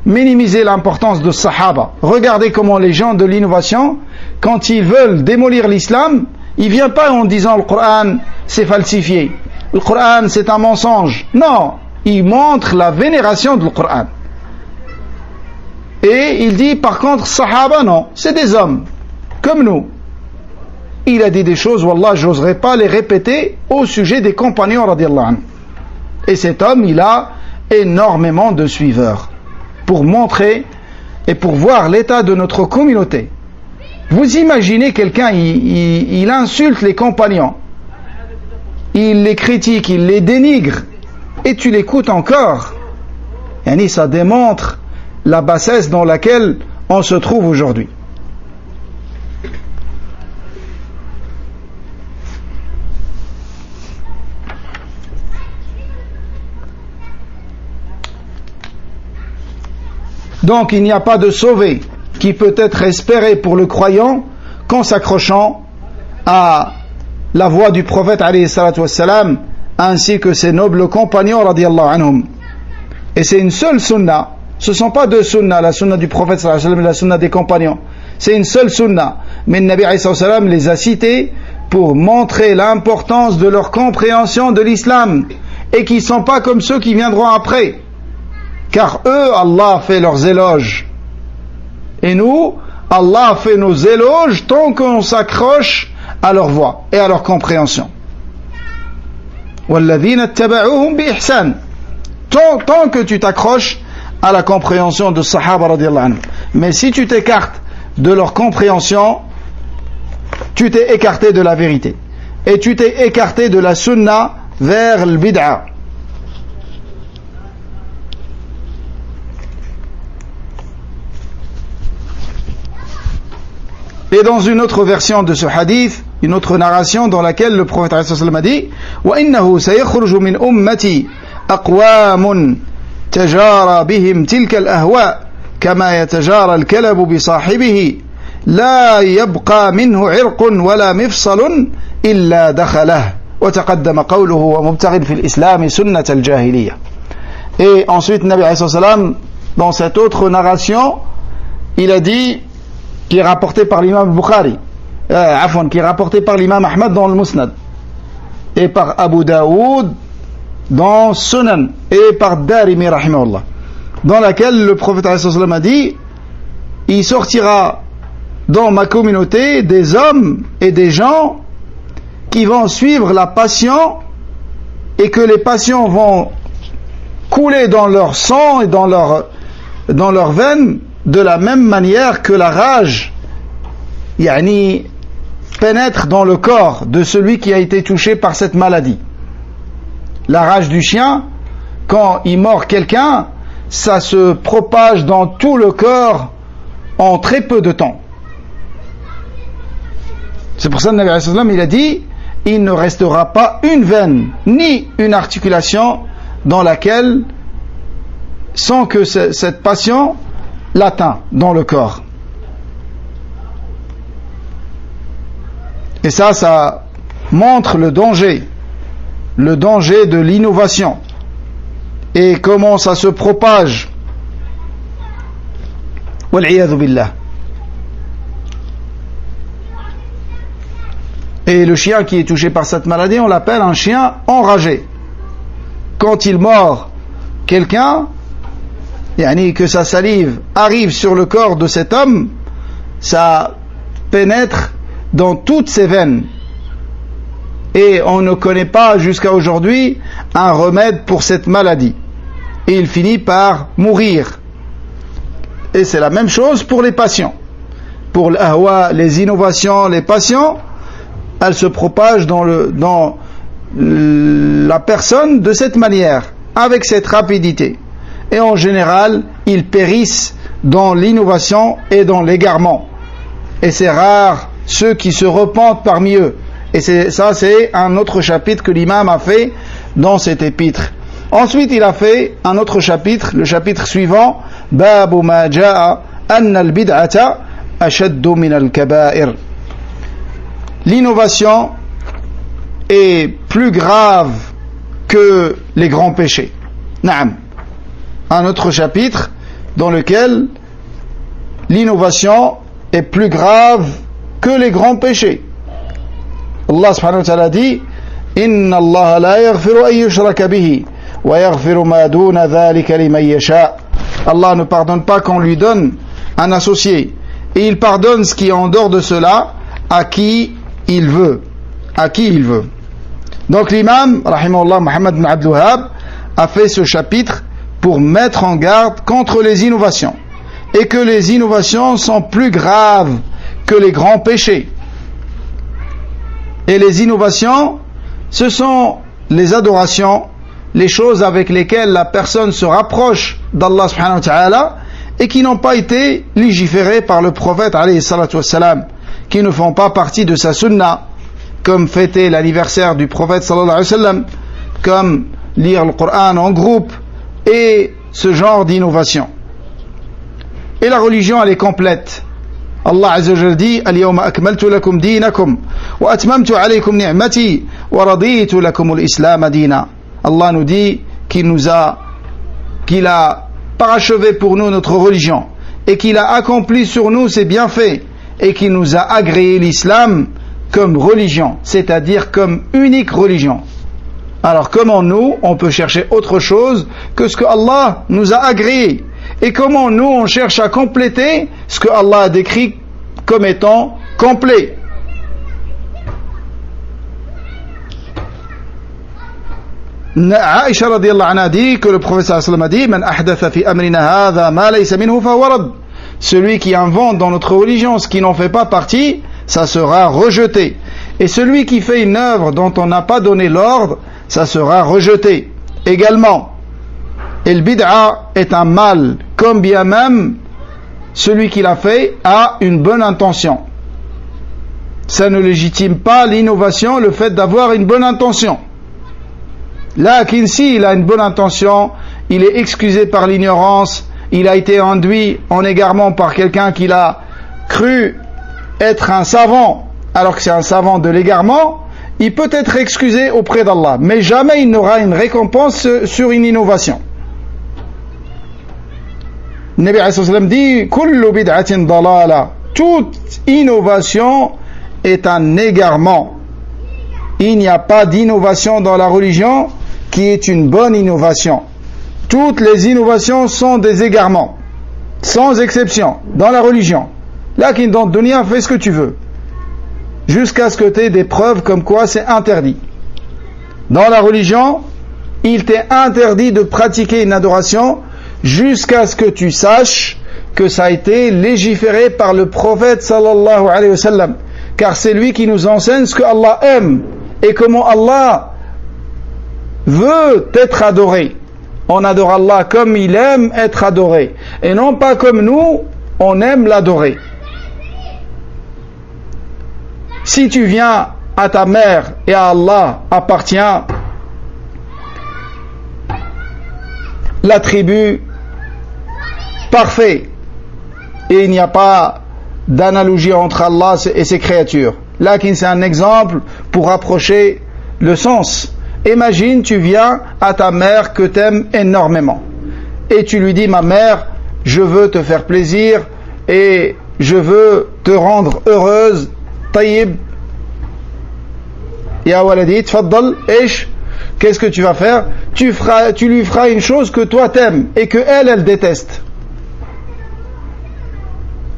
minimiser l'importance de Sahaba. Regardez comment les gens de l'innovation, quand ils veulent démolir l'islam, ils ne viennent pas en disant le Coran c'est falsifié, le Coran c'est un mensonge. Non, ils montrent la vénération du Coran. Et il dit par contre Sahaba non, c'est des hommes comme nous. Il a dit des choses, wallah, j'oserais pas les répéter au sujet des compagnons radiyallahu anhu. Et cet homme, il a énormément de suiveurs pour montrer et pour voir l'état de notre communauté. Vous imaginez quelqu'un, il insulte les compagnons, il les critique, il les dénigre, et tu l'écoutes encore. Yani ça démontre la bassesse dans laquelle on se trouve aujourd'hui. Donc il n'y a pas de sauvé qui peut être espéré pour le croyant qu'en s'accrochant à la voie du prophète alayhi salatu wassalam ainsi que ses nobles compagnons radiyallahu anhum. Et c'est une seule sunna, ce ne sont pas deux sunnas, la sunna du prophète sallallahu alayhi wa sallam et la sunna des compagnons, c'est une seule sunna, mais le Nabi alayhi salatu wassalam les a cités pour montrer l'importance de leur compréhension de l'islam et qui ne sont pas comme ceux qui viendront après. Car eux, Allah fait leurs éloges. Et nous, Allah fait nos éloges tant qu'on s'accroche à leur voix et à leur compréhension. وَالَّذِينَ اتَّبَعُوهُمْ بِإِحْسَانٍ. Tant que tu t'accroches à la compréhension de Sahaba radiyallahu anhu. Mais si tu t'écartes de leur compréhension, tu t'es écarté de la vérité. Et tu t'es écarté de la sunna vers le bid'a. Et dans une autre version de ce hadith, une autre narration dans laquelle le prophète a dit وَإِنَّهُ سَيَخْرُجُ مِنْ أُمَّتِي أَقْوَامٌ تَجَارَى بِهِمْ تِلْكَ الْأَهْوَاءِ كَمَا يَتَجَارَى الْكَلَبُ بِصَاحِبِهِ لَا يَبْقَى مِنْهُ عِرْقٌ وَلَا مِفْصَلٌ إِلَّا دَخَلَهُ وَتَقَدَّمَ قَوْلُهُ وَمُبْتَغٍ فِي الْإِسْلَامِ سُنَّةَ الْجَاهِلِيَّةِ. Et ensuite, Nabi alayhi salam, dans cette autre narration, il a dit, qui est rapporté par l'imam Bukhari, qui est rapporté par l'imam Ahmad dans le Musnad, et par Abu Daoud dans Sunan, et par Darimi rahimahullah, dans laquelle le prophète a dit, il sortira dans ma communauté des hommes et des gens qui vont suivre la passion, et que les passions vont couler dans leur sang et dans leurs veines de la même manière que la rage pénètre dans le corps de celui qui a été touché par cette maladie. La rage du chien, quand il mord quelqu'un, ça se propage dans tout le corps en très peu de temps. C'est pour ça que le Nabi sallallahu alayhi wa sallam, il a dit, il ne restera pas une veine ni une articulation dans laquelle, sans que cette passion l'atteint dans le corps. Et ça montre le danger de l'innovation et comment ça se propage. Wal-'iyadhu billah. Et le chien qui est touché par cette maladie, on l'appelle un chien enragé. Quand il mord quelqu'un, que sa salive arrive sur le corps de cet homme, ça pénètre dans toutes ses veines. Et on ne connaît pas jusqu'à aujourd'hui un remède pour cette maladie. Et il finit par mourir. Et c'est la même chose pour les passions. Pour l'ahwa, les innovations, les passions, elles se propagent dans la personne de cette manière, avec cette rapidité. Et en général, ils périssent dans l'innovation et dans l'égarement. Et c'est rare ceux qui se repentent parmi eux. Et c'est un autre chapitre que l'imam a fait dans cet épître. Ensuite, il a fait un autre chapitre, le chapitre suivant, Babu ma ja'a anna al-bid'ata ashaddu min al-kaba'ir. L'innovation est plus grave que les grands péchés. Naam. Un autre chapitre dans lequel l'innovation est plus grave que les grands péchés. Allah subhanahu wa ta'ala dit, Inna Allah la yaghfiru an yushraka bihi wa yaghfiru ma duna dhalika liman yasha. Allah ne pardonne pas qu'on lui donne un associé, et il pardonne ce qui est en dehors de cela à qui il veut. Donc l'imam, rahimahullah, Muhammad ibn Abdul Wahhab, a fait ce chapitre pour mettre en garde contre les innovations, et que les innovations sont plus graves que les grands péchés. Et les innovations, ce sont les adorations, les choses avec lesquelles la personne se rapproche d'Allah subhanahu wa ta'ala, et qui n'ont pas été légiférées par le prophète alayhi salatu wassalam, qui ne font pas partie de sa sunna, comme fêter l'anniversaire du prophète sallallahu alayhi wa sallam, comme lire le Coran en groupe, et ce genre d'innovation. Et la religion, elle est complète. Allah Azza wa Jalla dit, Al-yawma akmaltu lakum dinakum wa atmamtu alaykum ni'mati wa raditu lakum al-islam dina. Allah nous dit qu'il a parachevé pour nous notre religion, et qu'il a accompli sur nous ses bienfaits, et qu'il nous a agréé l'islam comme religion, c'est-à-dire comme unique religion. Alors comment nous, on peut chercher autre chose que ce que Allah nous a agréé? Et comment nous, on cherche à compléter ce que Allah a décrit comme étant complet? Aïcha radiyallahu anha dit que le prophète sallallahu alayhi wa sallam a dit, Man ahdatha fi amrina hadha ma laysa minhu fahuwa rad. Celui qui invente dans notre religion ce qui n'en fait pas partie, ça sera rejeté. Et celui qui fait une œuvre dont on n'a pas donné l'ordre, ça sera rejeté également. Et le bid'a est un mal, comme bien même celui qui l'a fait a une bonne intention. Ça ne légitime pas l'innovation, le fait d'avoir une bonne intention. Là, si il a une bonne intention, il est excusé par l'ignorance, il a été induit en égarement par quelqu'un qu'il a cru être un savant, alors que c'est un savant de l'égarement, il peut être excusé auprès d'Allah, mais jamais il n'aura une récompense sur une innovation. Nabi alayhi sallam dit kullu bid'atin dalala. Toute innovation est un égarement. Il n'y a pas d'innovation dans la religion qui est une bonne innovation. Toutes les innovations sont des égarements, sans exception, dans la religion. Là, qui dans le dunya, fais ce que tu veux, jusqu'à ce que tu aies des preuves comme quoi c'est interdit. Dans la religion, il t'est interdit de pratiquer une adoration jusqu'à ce que tu saches que ça a été légiféré par le prophète sallallahu alayhi wa sallam, car c'est lui qui nous enseigne ce que Allah aime et comment Allah veut être adoré. On adore Allah comme il aime être adoré et non pas comme nous on aime l'adorer. Si tu viens à ta mère et à Allah appartient l'attribut parfait et il n'y a pas d'analogie entre Allah et ses créatures. Là, c'est un exemple pour rapprocher le sens. Imagine, tu viens à ta mère que tu aimes énormément et tu lui dis, ma mère, je veux te faire plaisir et je veux te rendre heureuse. Taïb, ya waladi, tfaddal, ish. Qu'est-ce que tu vas faire? Tu lui feras une chose que toi t'aimes et que elle déteste.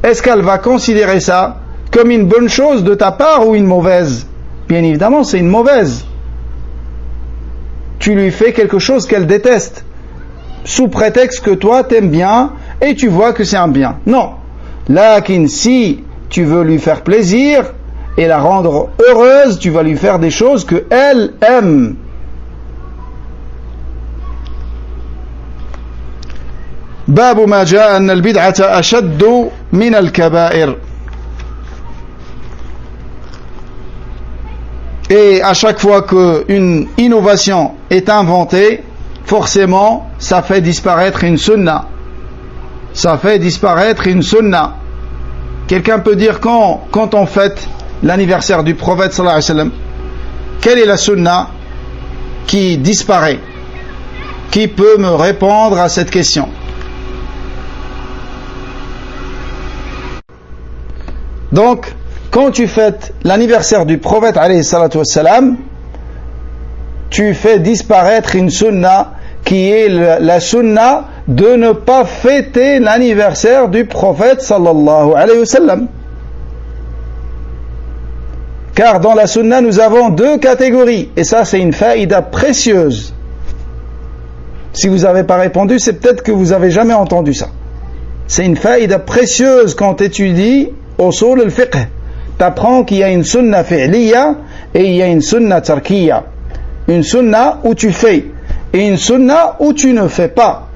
Est-ce qu'elle va considérer ça comme une bonne chose de ta part ou une mauvaise? Bien évidemment, c'est une mauvaise. Tu lui fais quelque chose qu'elle déteste, sous prétexte que toi t'aimes bien et tu vois que c'est un bien. Non. Lakin, si tu veux lui faire plaisir et la rendre heureuse, tu vas lui faire des choses que elle aime. باب ما جاء أن البدعة أشد من الكبائر. Et à chaque fois qu'une innovation est inventée, forcément, ça fait disparaître une sunna. Ça fait disparaître une sunna. Quelqu'un peut dire quand on fête l'anniversaire du prophète sallallahu alayhi wa sallam, quelle est la sunna qui disparaît? Qui peut me répondre à cette question? Donc, quand tu fêtes l'anniversaire du prophète alayhi salatu wassalam, tu fais disparaître une sunna qui est la sunna de ne pas fêter l'anniversaire du prophète sallallahu alayhi wa sallam. Car dans la sunna, nous avons deux catégories, et ça c'est une faïda précieuse. Si vous n'avez pas répondu, c'est peut-être que vous n'avez jamais entendu ça. C'est une faïda précieuse quand tu étudies usul al-fiqh. Tu apprends qu'il y a une sunna fi'liya et il y a une sunna tarkiya. Une sunna où tu fais et une sunna où tu ne fais pas.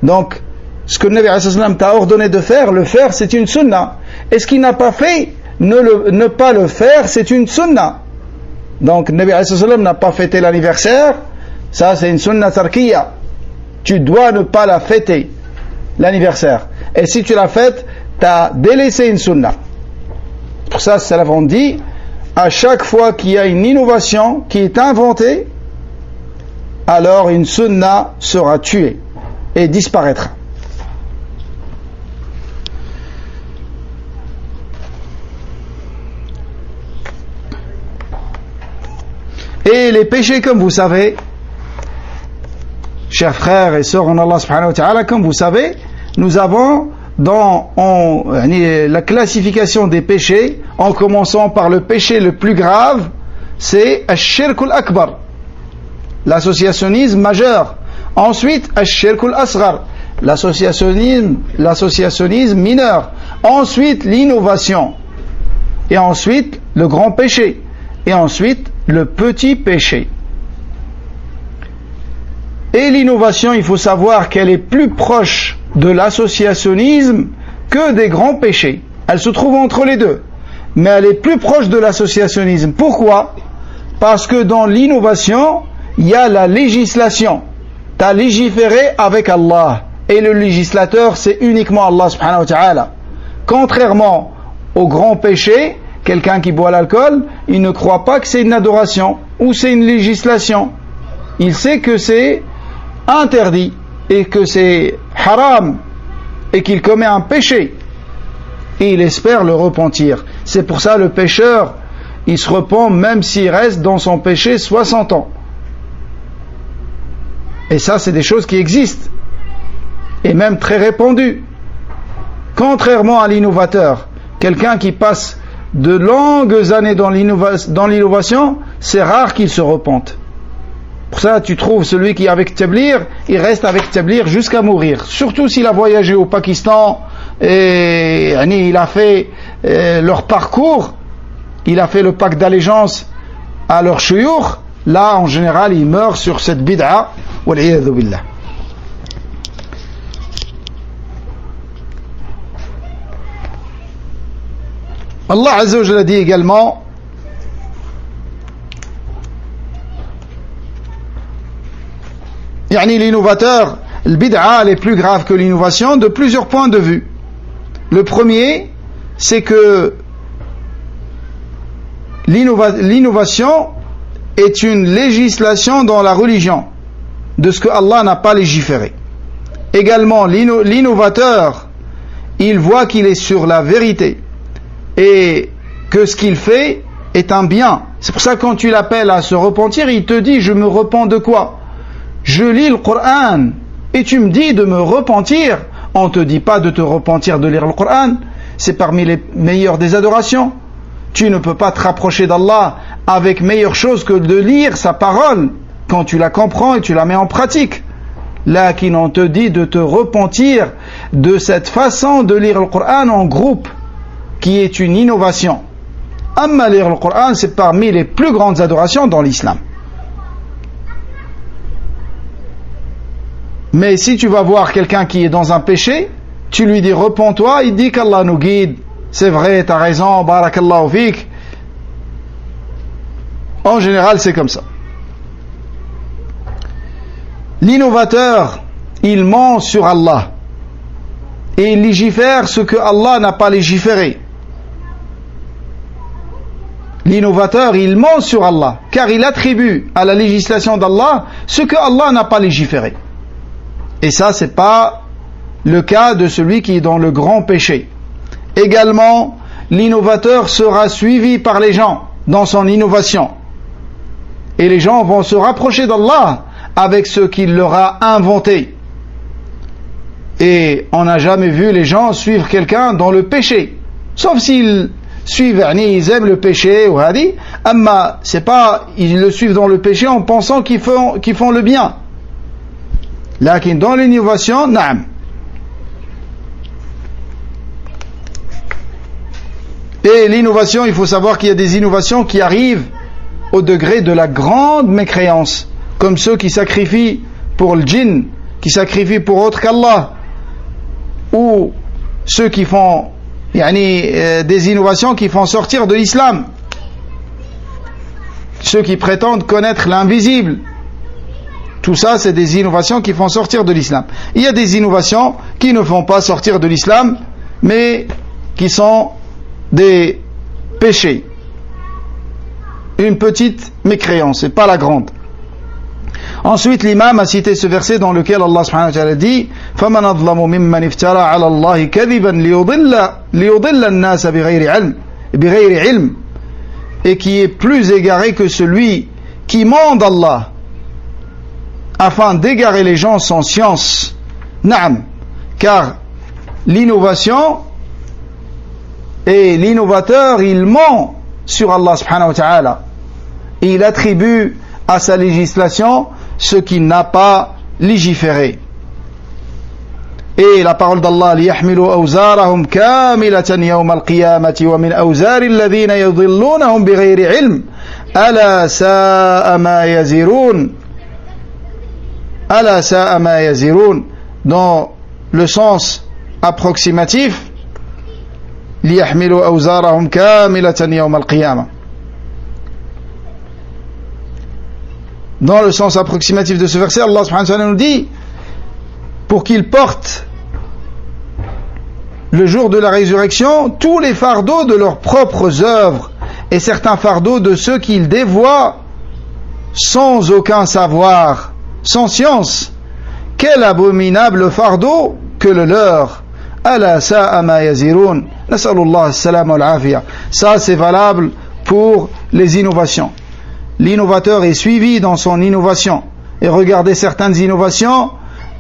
Donc, ce que le Nabi sallallahu alayhi wa sallam t'a ordonné de faire, le faire c'est une sunna. Et ce qu'il n'a pas fait, ne pas le faire, c'est une sunna. Donc, le Nabi sallallahu alayhi wa sallam n'a pas fêté l'anniversaire, ça c'est une sunna tarkiya. Tu dois ne pas la fêter, l'anniversaire. Et si tu la fêtes, tu as délaissé une sunna. Pour ça, ça l'avons dit, à chaque fois qu'il y a une innovation qui est inventée, alors une sunna sera tuée et disparaîtra. Et les péchés, comme vous savez, chers frères et sœurs en Allah subhanahu wa ta'ala, comme vous savez, nous avons dans la classification des péchés, en commençant par le péché le plus grave, c'est Ash-Shirk al-Akbar, l'associationnisme majeur. Ensuite, Ash-Shirk al-Asghar, l'associationnisme mineur. Ensuite, l'innovation. Et ensuite, le grand péché. Et ensuite, le petit péché. Et l'innovation, il faut savoir qu'elle est plus proche de l'associationnisme que des grands péchés. Elle se trouve entre les deux. Mais elle est plus proche de l'associationnisme. Pourquoi? Parce que dans l'innovation, il y a la législation. Tu as légiféré avec Allah. Et le législateur, c'est uniquement Allah subhanahu wa ta'ala. Contrairement au grand péché, quelqu'un qui boit l'alcool, il ne croit pas que c'est une adoration ou c'est une législation. Il sait que c'est interdit et que c'est haram et qu'il commet un péché et il espère le repentir. C'est pour ça le pécheur, il se repent même s'il reste dans son péché 60 ans. Et ça, c'est des choses qui existent et même très répandues. Contrairement à l'innovateur, quelqu'un qui passe de longues années dans l'innovation, c'est rare qu'il se repente. Pour ça, tu trouves celui qui est avec Tablir, il reste avec Tablir jusqu'à mourir. Surtout s'il a voyagé au Pakistan et il a fait leur parcours, il a fait le pacte d'allégeance à leur shuyukh. Là, en général, il meurt sur cette bid'a. Wal'iyadhu billah. Allah Azza wa Jalla dit également l'innovateur, le bid'a est plus grave que l'innovation de plusieurs points de vue. Le premier, c'est que l'innovation est une législation dans la religion de ce que Allah n'a pas légiféré. Également, l'innovateur, il voit qu'il est sur la vérité et que ce qu'il fait est un bien. C'est pour ça que quand tu l'appelles à se repentir, il te dit: je me repens de quoi? Je lis le Coran et tu me dis de me repentir. On ne te dit pas de te repentir de lire le Coran, c'est parmi les meilleures des adorations. Tu ne peux pas te rapprocher d'Allah avec meilleure chose que de lire sa parole quand tu la comprends et tu la mets en pratique. Là, on te dit de te repentir de cette façon de lire le Coran en groupe, qui est une innovation. Amma lire le Coran, c'est parmi les plus grandes adorations dans l'islam. Mais si tu vas voir quelqu'un qui est dans un péché, tu lui dis repens-toi, il dit qu'Allah nous guide. C'est vrai, tu as raison, barakallahu fik. En général, c'est comme ça. L'innovateur, il ment sur Allah et il légifère ce que Allah n'a pas légiféré. L'innovateur, il ment sur Allah car il attribue à la législation d'Allah ce que Allah n'a pas légiféré. Et ça, c'est pas le cas de celui qui est dans le grand péché. Également, l'innovateur sera suivi par les gens dans son innovation. Et les gens vont se rapprocher d'Allah avec ce qu'il leur a inventé. Et on n'a jamais vu les gens suivre quelqu'un dans le péché. Sauf s'ils suivent, ils aiment le péché, ou hadi. Amma, c'est pas, ils le suivent dans le péché en pensant qu'ils font le bien. Lakin dans l'innovation, naam. Et l'innovation, il faut savoir qu'il y a des innovations qui arrivent au degré de la grande mécréance, comme ceux qui sacrifient pour le djinn, qui sacrifient pour autre qu'Allah, ou ceux qui font des innovations qui font sortir de l'islam, ceux qui prétendent connaître l'invisible. Tout ça, c'est des innovations qui font sortir de l'islam. Il y a des innovations qui ne font pas sortir de l'islam, mais qui sont des péchés. Une petite mécréance, et pas la grande. Ensuite, l'imam a cité ce verset dans lequel Allah subhanahu wa ta'ala dit فَمَنْ أَظْلَمُ مِمَّنْ افْتَرَى عَلَى اللَّهِ كَذِبًا لِيُضِلَّ النَّاسَ بِغَيْرِ عِلْمٍ, et qui est plus égaré que celui qui ment d'Allah afin d'égarer les gens sans science. Naam, car l'innovation et l'innovateur, il ment sur Allah subhanahu wa ta'ala. Il attribue à sa législation ce qu'il n'a pas légiféré. Et la parole d'Allah: لِيَحْمِلُوا أَوْزَارَهُمْ كَامِلَةً يَوْمَ الْقِيَامَةِ وَمِنْ أَوْزَارِ الَّذِينَ يُضِلُّونَهُمْ بِغَيْرِ عِلْمٍ أَلَا سَاءَ مَا يَزِرُونَ. أَلَا سَاءَ مَا يَزِرُونَ, dans le sens approximatif, لِيَحْمِلُوا أَوْزَارَهُمْ كَامِلَةً يَوْمَ الْقِيَامَةِ. Dans le sens approximatif de ce verset, Allah subhanahu wa ta'ala nous dit pour qu'ils portent le jour de la résurrection tous les fardeaux de leurs propres œuvres et certains fardeaux de ceux qu'ils dévoient sans aucun savoir, sans science. Quel abominable fardeau que le leur. Ala sa'a ma yazirun. Nas'alullah as-salam wal-afiyah. Ça, c'est valable pour les innovations. L'innovateur est suivi dans son innovation. Et regardez certaines innovations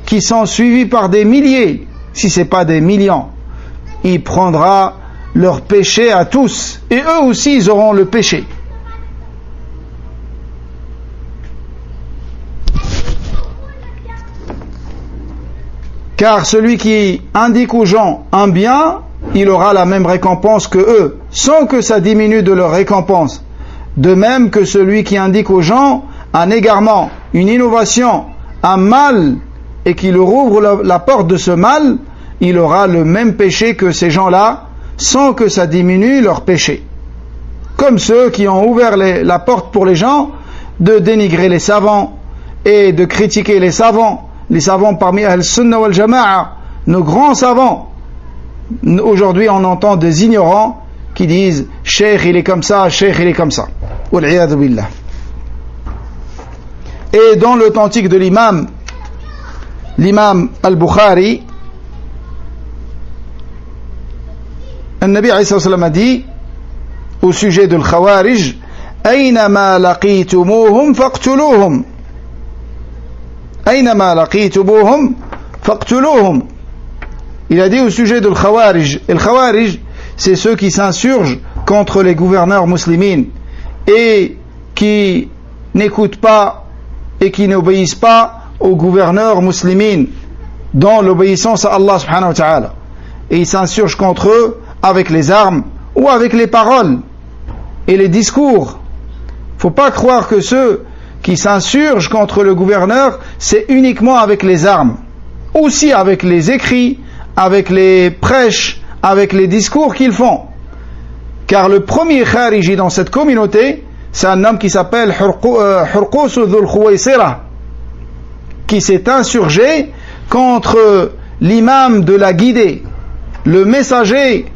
qui sont suivies par des milliers, si ce n'est pas des millions. Il prendra leur péché à tous. Et eux aussi, ils auront le péché. Car celui qui indique aux gens un bien, il aura la même récompense que eux, sans que ça diminue de leur récompense. De même que celui qui indique aux gens un égarement, une innovation, un mal, et qui leur ouvre la porte de ce mal, il aura le même péché que ces gens-là, sans que ça diminue leur péché. Comme ceux qui ont ouvert la porte pour les gens de dénigrer les savants et de critiquer les savants parmi Ahl-Sunnah wal-Jama'a, nos grands savants. Aujourd'hui, on entend des ignorants qui disent « Cheikh, il est comme ça, Cheikh, il est comme ça ». Wal-'iyadhu billah. Et dans l'authentique de l'imam al-Bukhari, le Nabi alayhi sallam a dit au sujet de l'Khawarij, Aynama laqitumuhum faqtuluhum. Aynama laqitumuhum faqtuluhum. Il a dit au sujet de l'Khawarij, et l'Khawarij, c'est ceux qui s'insurgent contre les gouverneurs muslimines et qui n'écoutent pas et qui n'obéissent pas aux gouverneurs muslimines dans l'obéissance à Allah subhanahu wa ta'ala. Et ils s'insurgent contre eux avec les armes ou avec les paroles et les discours. Il ne faut pas croire que ceux qui s'insurgent contre le gouverneur, c'est uniquement avec les armes. Aussi avec les écrits, avec les prêches, avec les discours qu'ils font. Car le premier khariji dans cette communauté, c'est un homme qui s'appelle Hurqus dhul Khuwaysira, qui s'est insurgé contre l'imam de la guidée, le messager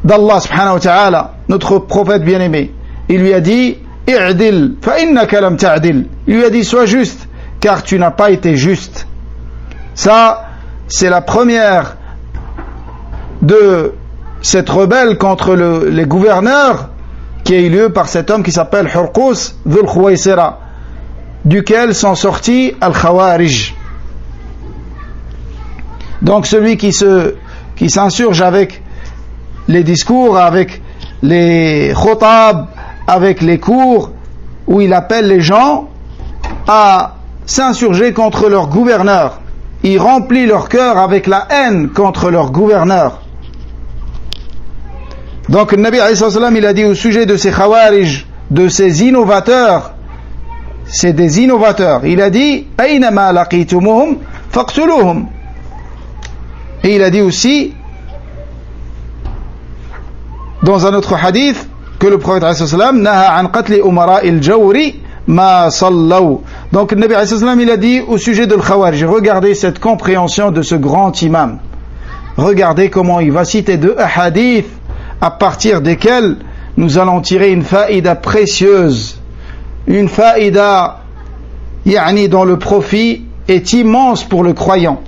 d'Allah subhanahu wa ta'ala, notre prophète bien-aimé. Il lui a dit i'dil fa innaka lam ta'dil. Il lui a dit sois juste car tu n'as pas été juste. Ça, c'est la première de cette rebelle contre les gouverneurs qui a eu lieu par cet homme qui s'appelle Hurqus dhul Khuwaysira, duquel sont sortis al-Khawarij. Donc celui qui s'insurge avec les discours, avec les khotab, avec les cours, où il appelle les gens à s'insurger contre leur gouverneur. Il remplit leur cœur avec la haine contre leur gouverneur. Donc le Nabi alayhi salam, il a dit au sujet de ces Khawarij, de ces innovateurs, c'est des innovateurs. Il a dit Aynama laqitumuhum faqtuluhum. Et il a dit aussi dans un autre hadith que le prophète alayhi salam naha an qatli umara il-jawri ma sallaw. Donc le Nabi alayhi salam, il a dit au sujet de l'Khawarij, regardez cette compréhension de ce grand imam. Regardez comment il va citer deux hadiths à partir desquels nous allons tirer une faïda précieuse, une faïda dont le profit est immense pour le croyant.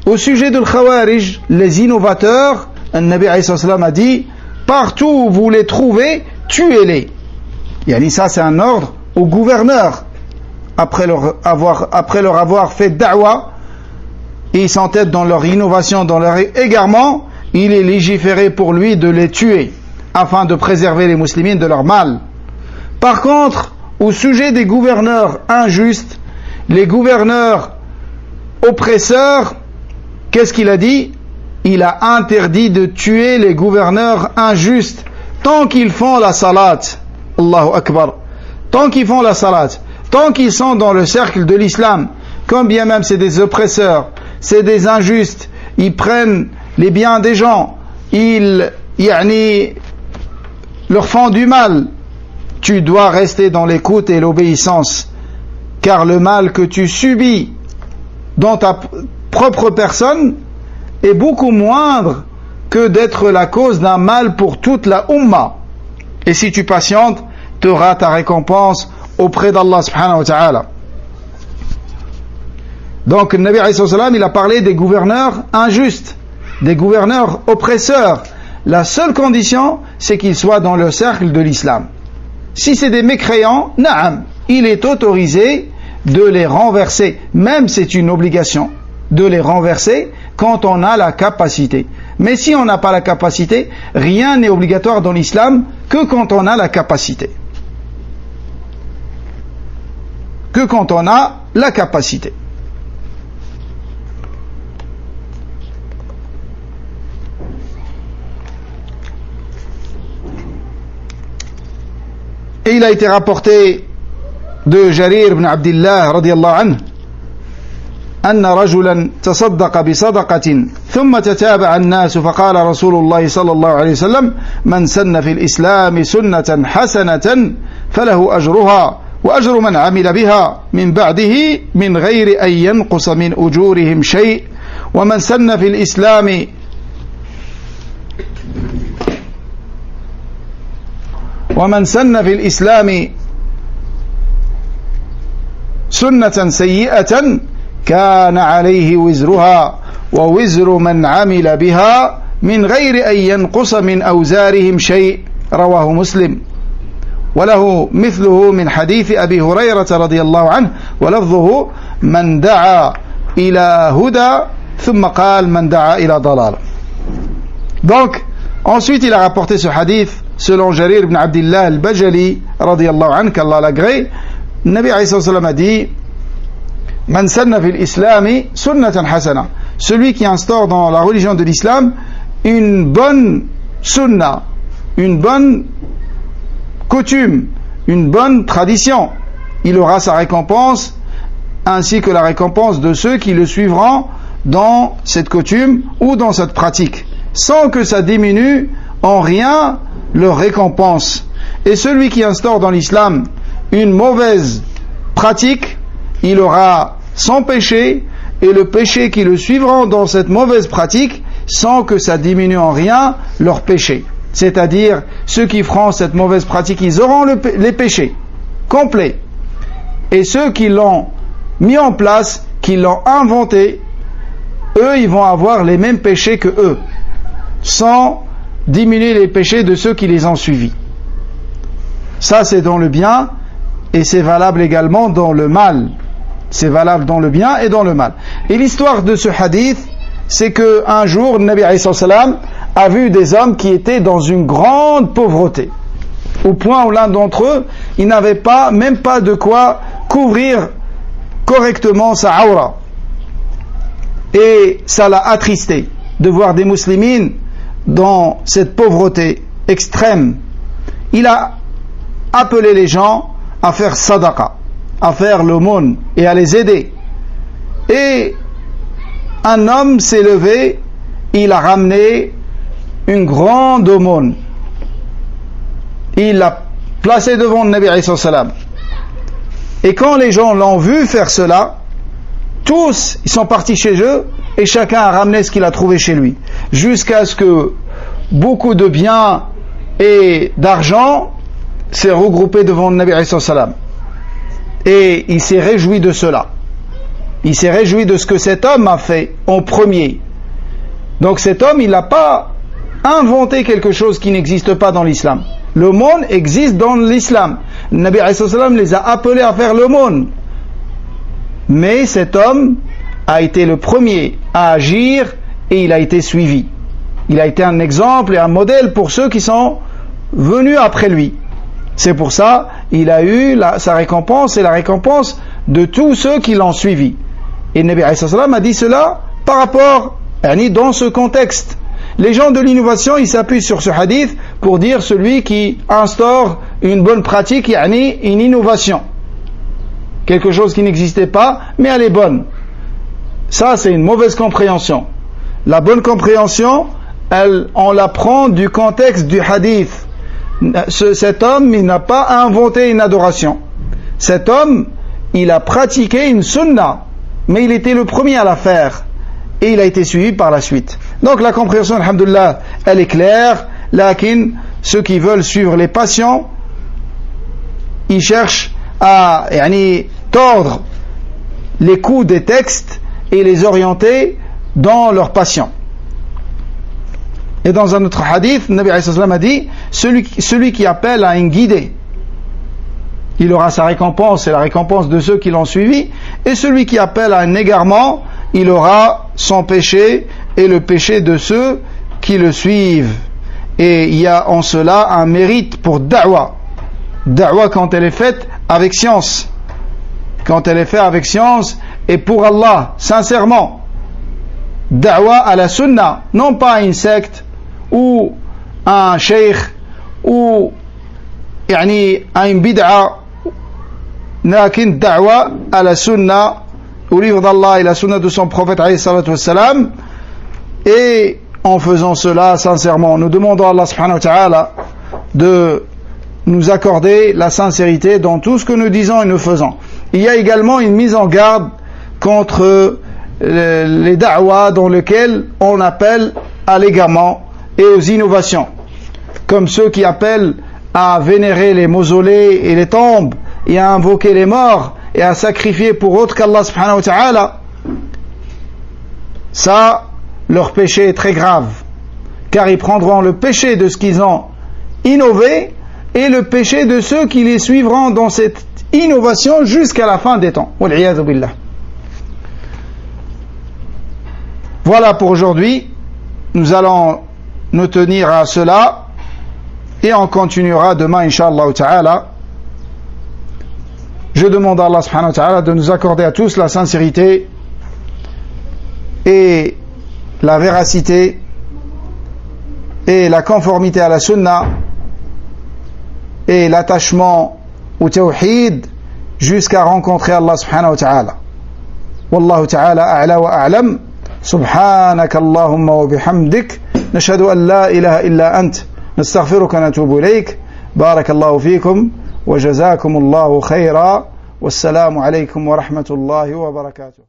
Au sujet de l'Khawarij, les innovateurs, le Nabi alayhi salam a dit partout où vous les trouvez, tuez-les. Ça c'est un ordre au gouverneur après leur avoir fait da'wa, et ils s'entêtent dans leur innovation, dans leur égarement. Il est légiféré pour lui de les tuer afin de préserver les musulmans de leur mal. Par contre, au sujet des gouverneurs injustes, les gouverneurs oppresseurs, qu'est-ce qu'il a dit? Il a interdit de tuer les gouverneurs injustes tant qu'ils font la salat. Allahu Akbar. Tant qu'ils font la salat, tant qu'ils sont dans le cercle de l'islam, quand bien même c'est des oppresseurs, c'est des injustes, ils prennent les biens des gens, ils leur font du mal, tu dois rester dans l'écoute et l'obéissance, car le mal que tu subis dans ta propre personne est beaucoup moindre que d'être la cause d'un mal pour toute la Ummah. Et si tu patientes, tu auras ta récompense auprès d'Allah subhanahu wa ta'ala. Donc, le Nabi alayhi salam, il a parlé des gouverneurs injustes, des gouverneurs oppresseurs. La seule condition, c'est qu'ils soient dans le cercle de l'islam. Si c'est des mécréants, na'am, il est autorisé de les renverser. Même c'est une obligation de les renverser quand on a la capacité. Mais si on n'a pas la capacité, rien n'est obligatoire dans l'islam que quand on a la capacité. Que quand on a la capacité. Et il a été rapporté de Jarir ibn Abdillah radiyallahu anhu أن رجلا تصدق بصدقة ثم تتابع الناس فقال رسول الله صلى الله عليه وسلم من سن في الإسلام سنة حسنة فله أجرها وأجر من عمل بها من بعده من غير أن ينقص من أجورهم شيء ومن سن في الإسلام سنة سيئة كان عليه وزرها ووزر من عمل بها من غير أن ينقص من أوزارهم شيء رواه مسلم وله مثله من حديث أبي هريرة رضي الله عنه ولفظه من دعا إلى هدى ثم قال من دعا إلى ضلال. Donc ensuite il a rapporté ce hadith selon Jarir ibn Abdillah al-Bajali radiyallahu anhu, qu'Allah l'agrée. Nabi alayhi salam a dit Man sanna fil islami sunnatan hasana, celui qui instaure dans la religion de l'islam une bonne sunna, une bonne coutume, une bonne tradition, il aura sa récompense ainsi que la récompense de ceux qui le suivront dans cette coutume ou dans cette pratique, sans que ça diminue en rien leur récompense. Et celui qui instaure dans l'islam une mauvaise pratique, il aura son péché et le péché qui le suivront dans cette mauvaise pratique sans que ça diminue en rien leur péché. C'est-à-dire, ceux qui feront cette mauvaise pratique, ils auront les péchés complets. Et ceux qui l'ont mis en place, qui l'ont inventé, eux, ils vont avoir les mêmes péchés que eux, sans diminuer les péchés de ceux qui les ont suivis. Ça, c'est dans le bien, et c'est valable également dans le mal. C'est valable dans le bien et dans le mal. Et l'histoire de ce hadith, c'est que un jour, le Nabi alayhi salam a vu des hommes qui étaient dans une grande pauvreté, au point où l'un d'entre eux, il n'avait même pas de quoi couvrir correctement sa aura. Et ça l'a attristé de voir des musulmans dans cette pauvreté extrême. Il a appelé les gens à faire sadaqa, à faire l'aumône et à les aider. Et un homme s'est levé, il a ramené une grande aumône. Il l'a placé devant le Nabi alayhi salam. Et quand les gens l'ont vu faire cela, tous ils sont partis chez eux et chacun a ramené ce qu'il a trouvé chez lui, jusqu'à ce que beaucoup de biens et d'argent s'est regroupé devant le Nabi alayhi salam. Et il s'est réjoui de cela. Il s'est réjoui de ce que cet homme a fait en premier. Donc cet homme, il n'a pas inventé quelque chose qui n'existe pas dans l'islam. L'aumône existe dans l'islam. Le Nabi alayhi salam les a appelés à faire l'aumône. Mais cet homme a été le premier à agir et il a été suivi. Il a été un exemple et un modèle pour ceux qui sont venus après lui. C'est pour ça il a eu sa récompense et la récompense de tous ceux qui l'ont suivi. Et le Nabi alayhi salam a dit cela par rapport, dans ce contexte. Les gens de l'innovation, ils s'appuient sur ce hadith pour dire celui qui instaure une bonne pratique, une innovation. Quelque chose qui n'existait pas, mais elle est bonne. Ça, c'est une mauvaise compréhension. La bonne compréhension, on la prend du contexte du hadith. Cet homme, il n'a pas inventé une adoration. Cet homme, il a pratiqué une sunna, mais il était le premier à la faire. Et il a été suivi par la suite. Donc la compréhension, alhamdoulilah, elle est claire. Lakin, ceux qui veulent suivre les passions, ils cherchent à tordre l'écoute des textes et les orienter dans leur passion. Et dans un autre hadith, le Nabi alayhi salam a dit, celui qui appelle à une guidée, il aura sa récompense et la récompense de ceux qui l'ont suivi, et celui qui appelle à un égarement, il aura son péché et le péché de ceux qui le suivent. Et il y a en cela un mérite pour da'wa. Da'wa quand elle est faite avec science. Quand elle est faite avec science et pour Allah, sincèrement. Da'wa à la sunna, non pas à une secte ou à un sheikh ou à une bid'a, lakin da'wa à la sunna, au livre d'Allah et la sunna de son prophète alayhi salatu wassalam, et en faisant cela sincèrement, nous demandons à Allah subhanahu wa ta'ala de nous accorder la sincérité dans tout ce que nous disons et nous faisons. Il y a également une mise en garde contre les da'was dans lesquels on appelle à l'égarement et aux innovations, comme ceux qui appellent à vénérer les mausolées et les tombes et à invoquer les morts et à sacrifier pour autre qu'Allah subhanahu wa ta'ala. Ça, leur péché est très grave, car ils prendront le péché de ce qu'ils ont innové et le péché de ceux qui les suivront dans cette innovation jusqu'à la fin des temps. Wal-'iyadhu billah. Voilà pour aujourd'hui. Nous allons nous tenir à cela et on continuera demain, Inch'Allah ta'ala. Je demande à Allah subhanahu wa ta'ala de nous accorder à tous la sincérité et la véracité et la conformité à la sunna et l'attachement au tawhid jusqu'à rencontrer Allah subhanahu wa ta'ala. Wallahu ta'ala a'la wa a'lam. سبحانك اللهم وبحمدك نشهد أن لا إله إلا أنت نستغفرك ونتوب إليك بارك الله فيكم وجزاكم الله خيرا والسلام عليكم ورحمة الله وبركاته.